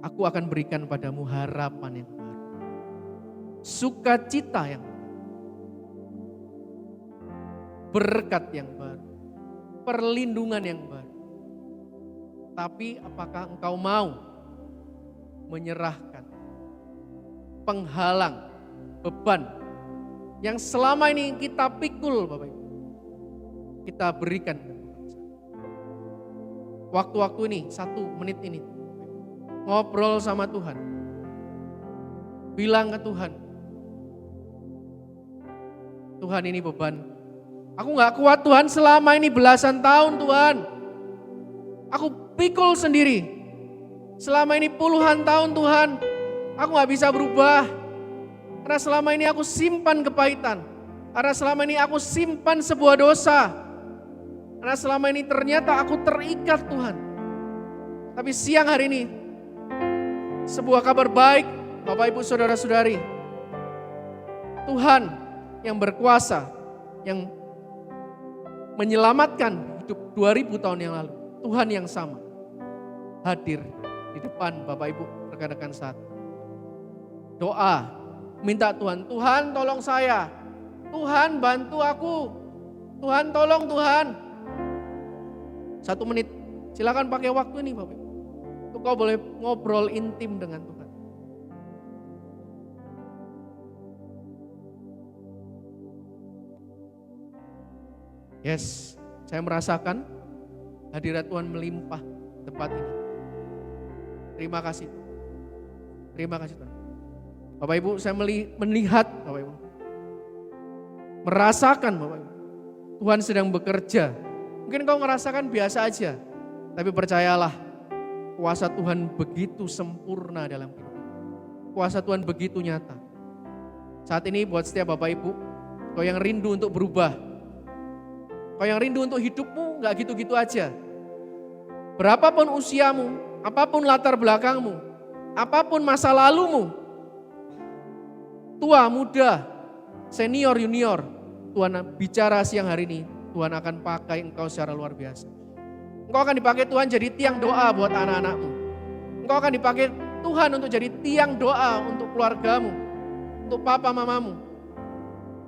aku akan berikan padamu harapan yang baru. Sukacita yang baru. Berkat yang baru. Perlindungan yang baru. Tapi apakah engkau mau menyerahkan penghalang, beban yang selama ini kita pikul Bapak Ibu. Kita berikan. Waktu-waktu ini, 1 menit ini. ngobrol sama Tuhan. Bilang ke Tuhan, Tuhan ini beban. Aku gak kuat Tuhan selama ini belasan tahun Tuhan. Aku pikul sendiri. Selama ini puluhan tahun Tuhan. Aku gak bisa berubah. Karena selama ini aku simpan kepahitan. Karena selama ini aku simpan sebuah dosa. Karena selama ini ternyata aku terikat Tuhan. Tapi siang hari ini, sebuah kabar baik Bapak Ibu Saudara-saudari. Tuhan yang berkuasa, yang menyelamatkan hidup 2000 tahun yang lalu. Tuhan yang sama hadir di depan Bapak Ibu rekan-rekan saat. Doa, minta Tuhan, Tuhan tolong saya. Tuhan bantu aku. Tuhan tolong Tuhan. 1 menit, silakan pakai waktu ini Bapak Ibu. Untuk kau boleh ngobrol intim dengan Tuhan. Yes, saya merasakan hadirat Tuhan melimpah tempat ini. Terima kasih. Terima kasih Tuhan. Bapak Ibu, saya melihat Bapak Ibu. Merasakan Bapak Ibu. Tuhan sedang bekerja. Mungkin kau merasakan biasa aja. Tapi percayalah, kuasa Tuhan begitu sempurna dalam hidup. Kuasa Tuhan begitu nyata. Saat ini buat setiap Bapak Ibu, kau yang rindu untuk berubah. Kau yang rindu untuk hidupmu gak gitu-gitu aja. Berapapun usiamu, apapun latar belakangmu, apapun masa lalumu, tua, muda, senior, junior, Tuhan bicara siang hari ini, Tuhan akan pakai engkau secara luar biasa. Engkau akan dipakai Tuhan jadi tiang doa buat anak-anakmu. Engkau akan dipakai Tuhan untuk jadi tiang doa untuk keluargamu, untuk papa mamamu.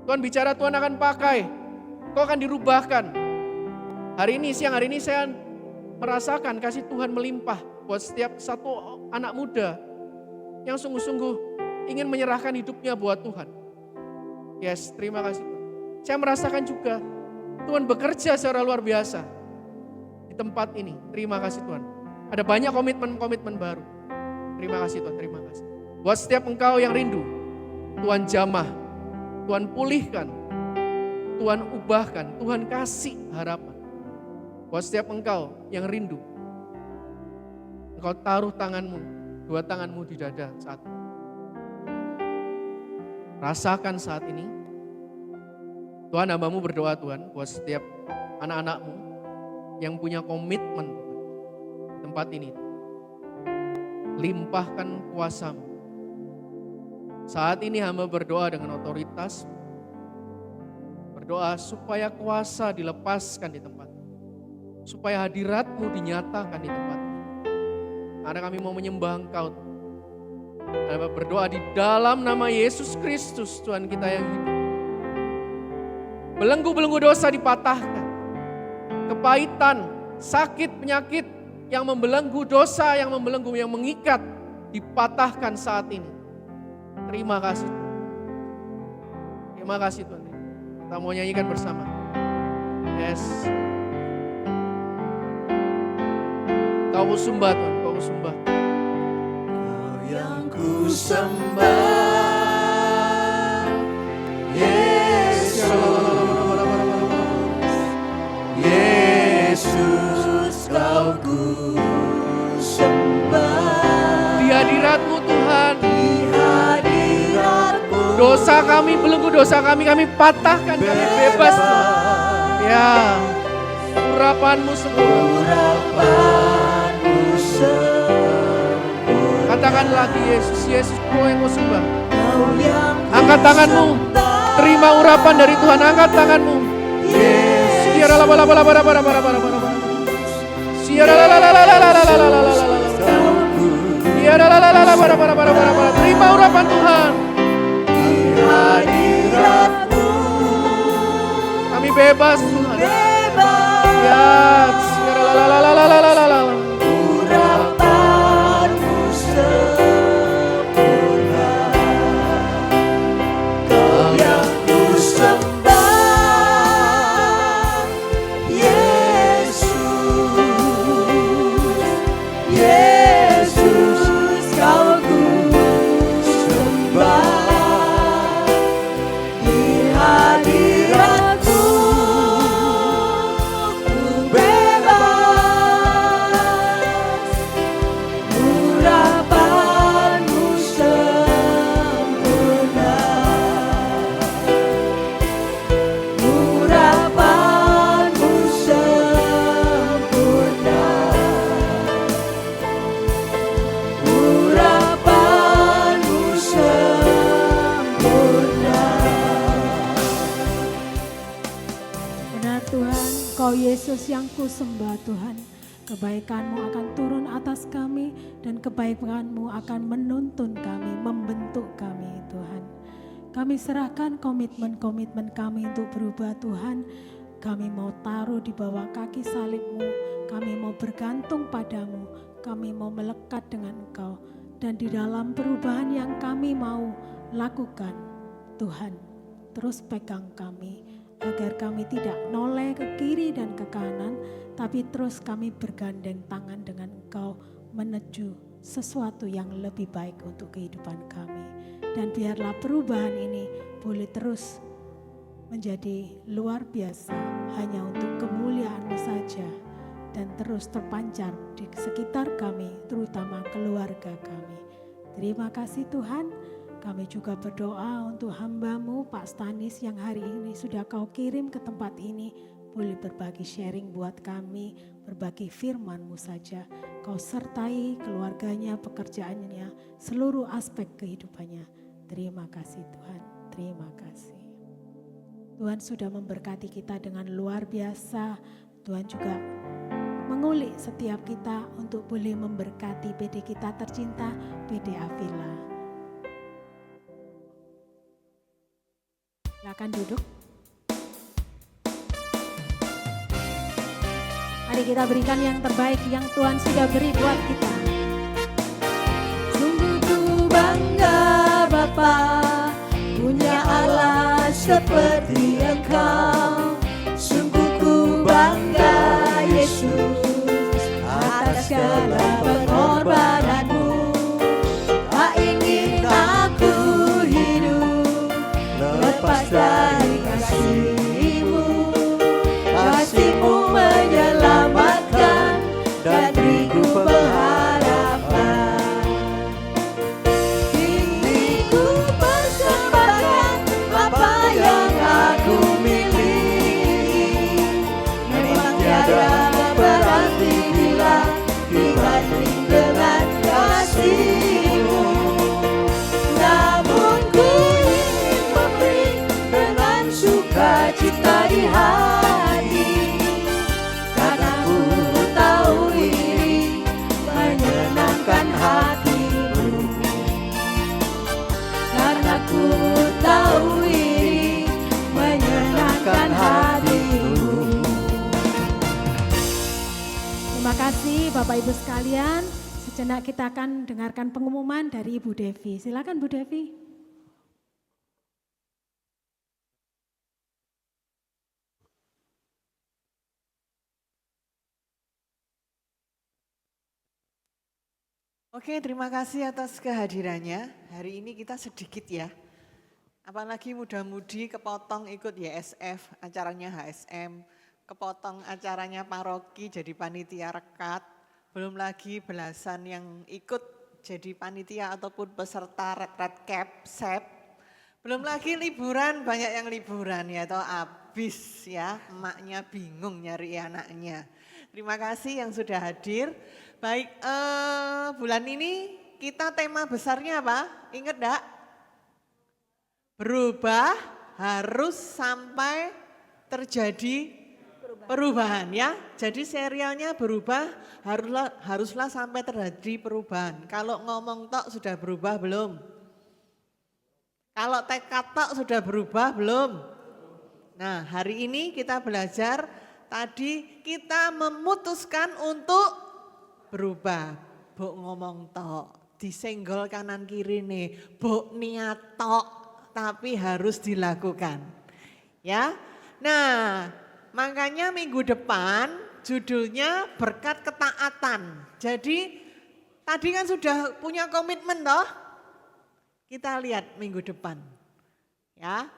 Tuhan bicara, Tuhan akan pakai, engkau akan dirubahkan. Hari ini, siang hari ini saya merasakan kasih Tuhan melimpah buat setiap satu anak muda yang sungguh-sungguh ingin menyerahkan hidupnya buat Tuhan. Yes, terima kasih Tuhan. Saya merasakan juga Tuhan bekerja secara luar biasa di tempat ini. Terima kasih Tuhan. Ada banyak komitmen-komitmen baru. Terima kasih Tuhan, terima kasih. Buat setiap engkau yang rindu, Tuhan jamah, Tuhan pulihkan, Tuhan ubahkan, Tuhan kasih harapan. Buat setiap engkau yang rindu, engkau taruh tanganmu, dua tanganmu di dada saat ini. Rasakan saat ini, Tuhan hambamu berdoa Tuhan buat setiap anak-anakmu yang punya komitmen di tempat ini. Limpahkan kuasamu. Saat ini hamba berdoa dengan otoritas, berdoa supaya kuasa dilepaskan di tempat, supaya hadiratmu dinyatakan di tempat ini. Karena kami mau menyembah Engkau. Hamba berdoa di dalam nama Yesus Kristus Tuhan kita yang hidup. Belenggu-belenggu dosa dipatahkan. Kepahitan, sakit, penyakit yang membelenggu dosa, yang membelenggu, yang mengikat dipatahkan saat ini. Terima kasih. Terima kasih Tuhan. Kita mau nyanyikan bersama. Yes. Kau ku sembah Tuhan, kau ku sembah. Kau yang ku sembah, Yesus, Yesus, kau ku sembah. Di hadirat-Mu Tuhan, Di hadirat-Mu, dosa kami, belenggu dosa kami patahkan, kami bebas Tuhan. Ya, urapan-Mu sempurna. Katakan lagi Yesus, Yesus kau yang kau sembah. Angkat tanganmu, terima urapan dari Tuhan, angkat tanganmu. Siara la la la la la la la la. Siara la la la la la la la la la. Siara la la la la la la la. Terima urapan Tuhan. Kami bebas Tuhan. Ya, siara la la la la la la la. Yesus, Yesus yang ku sembah Tuhan, kebaikan-Mu akan turun atas kami dan kebaikan-Mu akan menuntun kami, membentuk kami Tuhan. Kami serahkan komitmen-komitmen kami untuk berubah Tuhan. Kami mau taruh di bawah kaki salib-Mu, kami mau bergantung padamu, kami mau melekat dengan Engkau. Dan di dalam perubahan yang kami mau lakukan, Tuhan, terus pegang kami, agar kami tidak noleh ke kiri dan ke kanan, tapi terus kami bergandeng tangan dengan Engkau menuju sesuatu yang lebih baik untuk kehidupan kami. Dan biarlah perubahan ini boleh terus menjadi luar biasa hanya untuk kemuliaan-Mu saja dan terus terpancar di sekitar kami, terutama keluarga kami. Terima kasih Tuhan. Kami juga berdoa untuk hamba-Mu Pak Stanis yang hari ini sudah Kau kirim ke tempat ini. Boleh berbagi sharing buat kami, berbagi firman-Mu saja. Kau sertai keluarganya, pekerjaannya, seluruh aspek kehidupannya. Terima kasih Tuhan, terima kasih. Tuhan sudah memberkati kita dengan luar biasa. Tuhan juga mengulik setiap kita untuk boleh memberkati PD kita tercinta, PD Avila. Silakan duduk. Mari kita berikan yang terbaik yang Tuhan sudah beri buat kita. Sungguh ku bangga Bapa, punya Allah seperti Engkau. Sungguh ku bangga Yesus, atas segala pengorbananmu. Tak ingin aku hidup lepas dari kasih-Mu. Kasih-Mu menyelamatkan dan beriku pengharapan. Kini ku persembahkan apa yang aku miliki. Memang tiada berarti bila dibanding dengan kasih-Mu. Namun ku ingin memberi dengan sukacita di hati, karena ku tahu ini menyenangkan hati-Mu. Karena ku tahu ini menyenangkan hati-Mu. Terima kasih Bapak Ibu sekalian. Sejenak kita akan dengarkan pengumuman dari Ibu Devi. Silakan Bu Devi. Oke, terima kasih atas kehadirannya. Hari ini kita sedikit ya. Apalagi muda-mudi kepotong ikut YSF, acaranya HSM, kepotong acaranya paroki jadi panitia rekat. Belum lagi belasan yang ikut jadi panitia ataupun peserta retret camp, SEP. Belum lagi liburan, banyak yang liburan ya, atau habis ya, emaknya bingung nyari anaknya. Terima kasih yang sudah hadir. Baik, bulan ini kita tema besarnya apa? Ingat enggak? Berubah harus sampai terjadi perubahan ya. Jadi serialnya berubah haruslah sampai terjadi perubahan. Kalau ngomong tok sudah berubah belum? Kalau tekad tok sudah berubah belum? Nah, hari ini kita belajar tadi kita memutuskan untuk berubah. Bok ngomong tok, disenggol kanan kiri nih, bok niat tok, tapi harus dilakukan. Ya. Nah, makanya minggu depan judulnya berkat ketaatan. Jadi tadi kan sudah punya komitmen toh? Kita lihat minggu depan. Ya.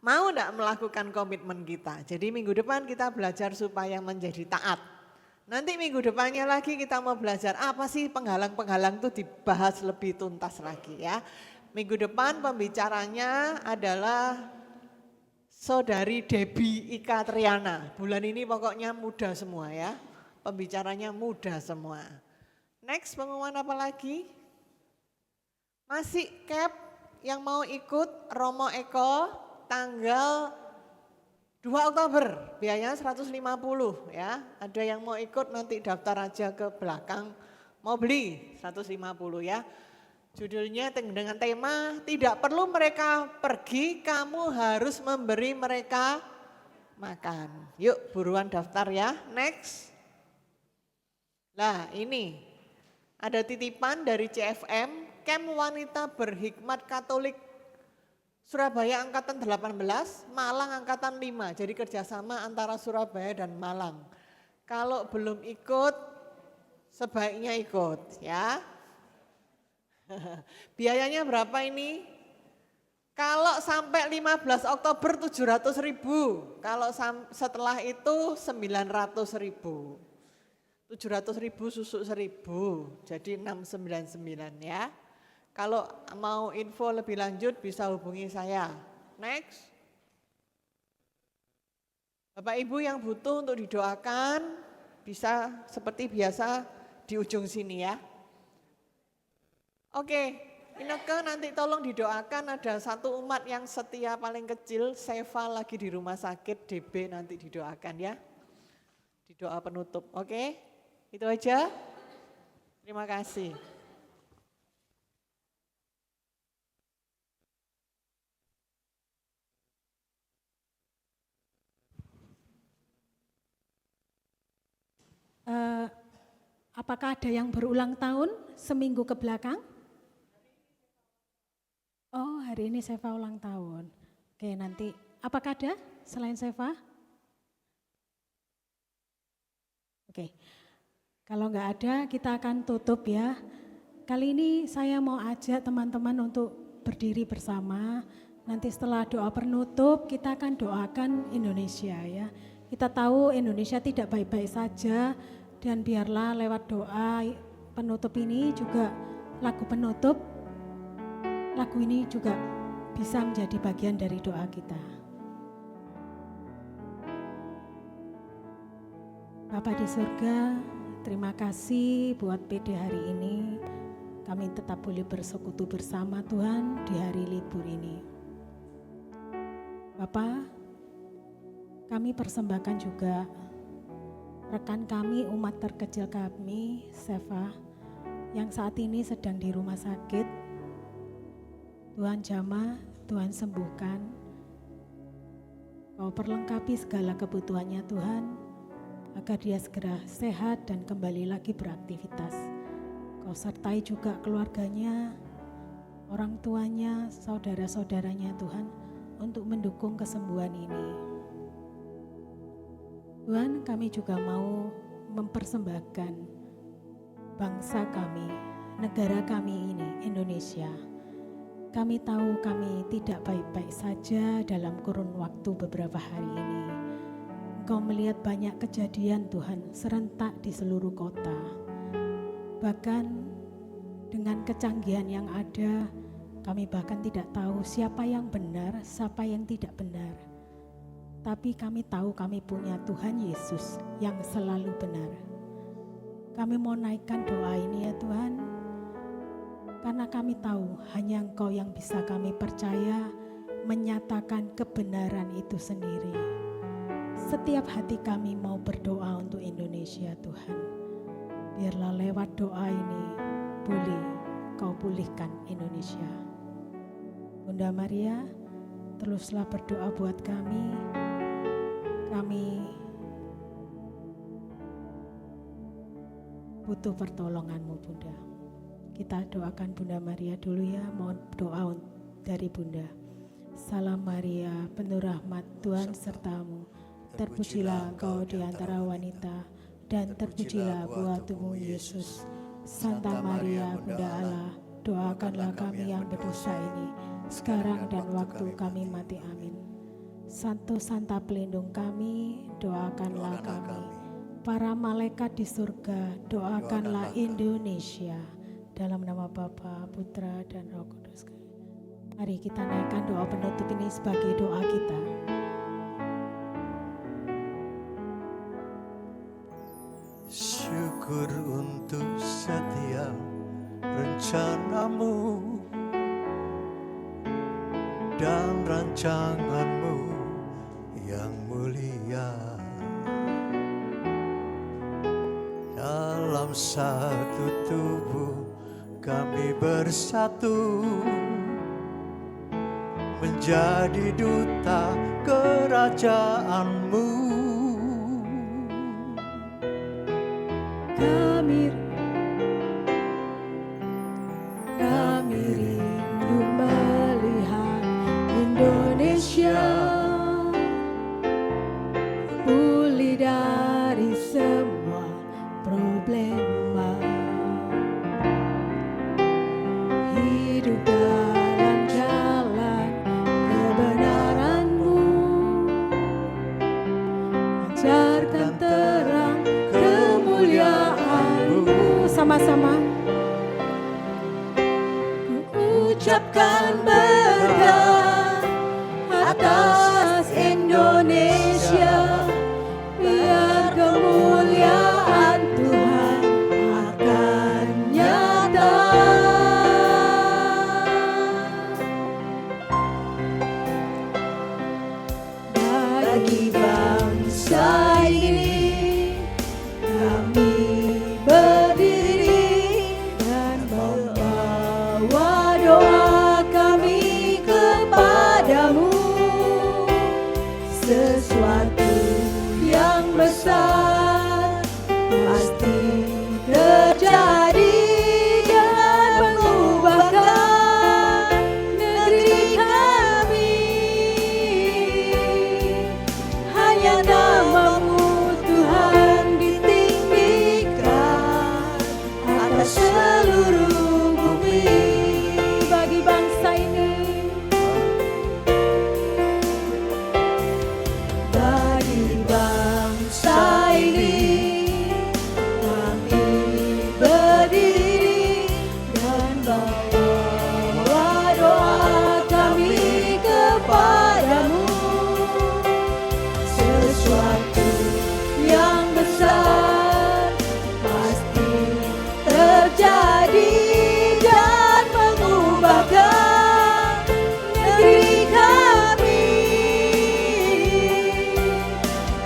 Mau enggak melakukan komitmen kita? Jadi minggu depan kita belajar supaya menjadi taat. Nanti minggu depannya lagi kita mau belajar apa sih penghalang-penghalang itu dibahas lebih tuntas lagi ya. Minggu depan pembicaranya adalah Saudari Debbie Ika Triana. Bulan ini pokoknya muda semua ya. Pembicaranya muda semua. Next pengumuman apa lagi? Masih CAP yang mau ikut Romo Eko tanggal 2 Oktober, biayanya 150 ya. Ada yang mau ikut nanti daftar aja ke belakang. Mau beli 150 ya. Judulnya dengan tema tidak perlu mereka pergi, kamu harus memberi mereka makan. Yuk buruan daftar ya, next. Nah ini ada titipan dari CFM, Camp Wanita Berhikmat Katolik Surabaya Angkatan 18, Malang Angkatan 5. Jadi kerjasama antara Surabaya dan Malang. Kalau belum ikut, sebaiknya ikut ya. Biayanya berapa ini? Kalau sampai 15 Oktober 700.000, kalau setelah itu 900.000. 700.000 susuk 1.000, jadi 699 ya. Kalau mau info lebih lanjut bisa hubungi saya. Next. Bapak Ibu yang butuh untuk didoakan bisa seperti biasa di ujung sini ya. Oke, Ineke nanti tolong didoakan, ada satu umat yang setia paling kecil, Seva lagi di rumah sakit, DB nanti didoakan ya. Di doa penutup, oke? Itu aja. Terima kasih. Apakah ada yang berulang tahun seminggu ke belakang? Oh, hari ini Seva ulang tahun. Oke, nanti apakah ada selain Seva? Oke, kalau nggak ada kita akan tutup ya. Kali ini saya mau ajak teman-teman untuk berdiri bersama. Nanti setelah doa penutup kita akan doakan Indonesia ya. Kita tahu Indonesia tidak baik-baik saja dan biarlah lewat doa penutup ini juga lagu penutup. Lagu ini juga bisa menjadi bagian dari doa kita. Bapa di surga, terima kasih buat PD hari ini. Kami tetap boleh bersekutu bersama Tuhan di hari libur ini. Bapa, kami persembahkan juga rekan kami, umat terkecil kami, Seva, yang saat ini sedang di rumah sakit. Tuhan jamah, Tuhan sembuhkan. Kau perlengkapi segala kebutuhannya Tuhan, agar dia segera sehat dan kembali lagi beraktivitas. Kau sertai juga keluarganya, orang tuanya, saudara-saudaranya Tuhan, untuk mendukung kesembuhan ini. Tuhan, kami juga mau mempersembahkan bangsa kami, negara kami ini, Indonesia. Kami tahu kami tidak baik-baik saja dalam kurun waktu beberapa hari ini. Engkau melihat banyak kejadian Tuhan serentak di seluruh kota. Bahkan dengan kecanggihan yang ada, kami bahkan tidak tahu siapa yang benar, siapa yang tidak benar. Tapi kami tahu kami punya Tuhan Yesus yang selalu benar. Kami mau naikkan doa ini ya Tuhan. Karena kami tahu hanya Engkau yang bisa kami percaya menyatakan kebenaran itu sendiri. Setiap hati kami mau berdoa untuk Indonesia Tuhan. Biarlah lewat doa ini boleh Kau pulihkan Indonesia. Bunda Maria, teruslah berdoa buat kami. Kami butuh pertolongan-Mu Bunda. Kita doakan Bunda Maria dulu ya, mohon doa dari Bunda. Salam Maria, penuh rahmat, Tuhan sertamu. Terpujilah engkau di antara wanita, dan terpujilah buah tubuh Yesus. Santa Maria, Bunda Allah, doakanlah kami yang berdosa ini, sekarang dan waktu kami mati. Amin. Santo Santa pelindung kami, doakanlah kami. Para malaikat di surga, doakanlah Indonesia. Dalam nama Bapa, Putra, dan Roh Kudus. Mari kita naikkan doa penutup ini sebagai doa kita. Syukur untuk setiap rencanamu dan rancanganmu yang mulia. mulia. Dalam satu tubuh kami bersatu, menjadi duta kerajaanmu. Kami rindu melihat Indonesia pulih dari semua problema, hidup dalam jalan kebenaran-Mu, ajarkan terang kemuliaan-Mu. Sama-sama ucapkan berkat atas Indonesia, biar kemuliaan Tuhan akan nyata. Bagi bangsa ini kami berdiri dan membawa doa kami kepadamu. Sesuatu yang besar pasti terjadi dan mengubahkan negeri kami. Hanya nama-Mu Tuhan ditinggikan atas seluruh bumi. Bagi bangsa ini, bagi bangsa ini kami berdiri dan bawa doa kami kepadamu. Sesuatu yang besar pasti terjadi dan mengubahkan negeri kami.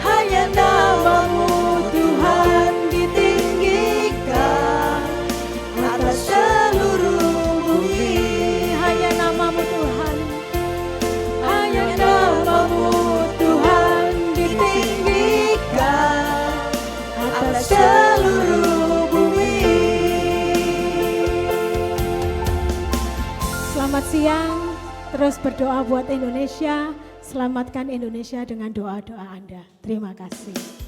Hanya nama-Mu Tuhan ditinggikan atas seluruh bumi. Hanya nama-Mu Tuhan, hanya nama-Mu Tuhan ditinggikan atas seluruh bumi. Selamat siang, terus berdoa buat Indonesia. Selamatkan Indonesia dengan doa-doa Anda. Terima kasih.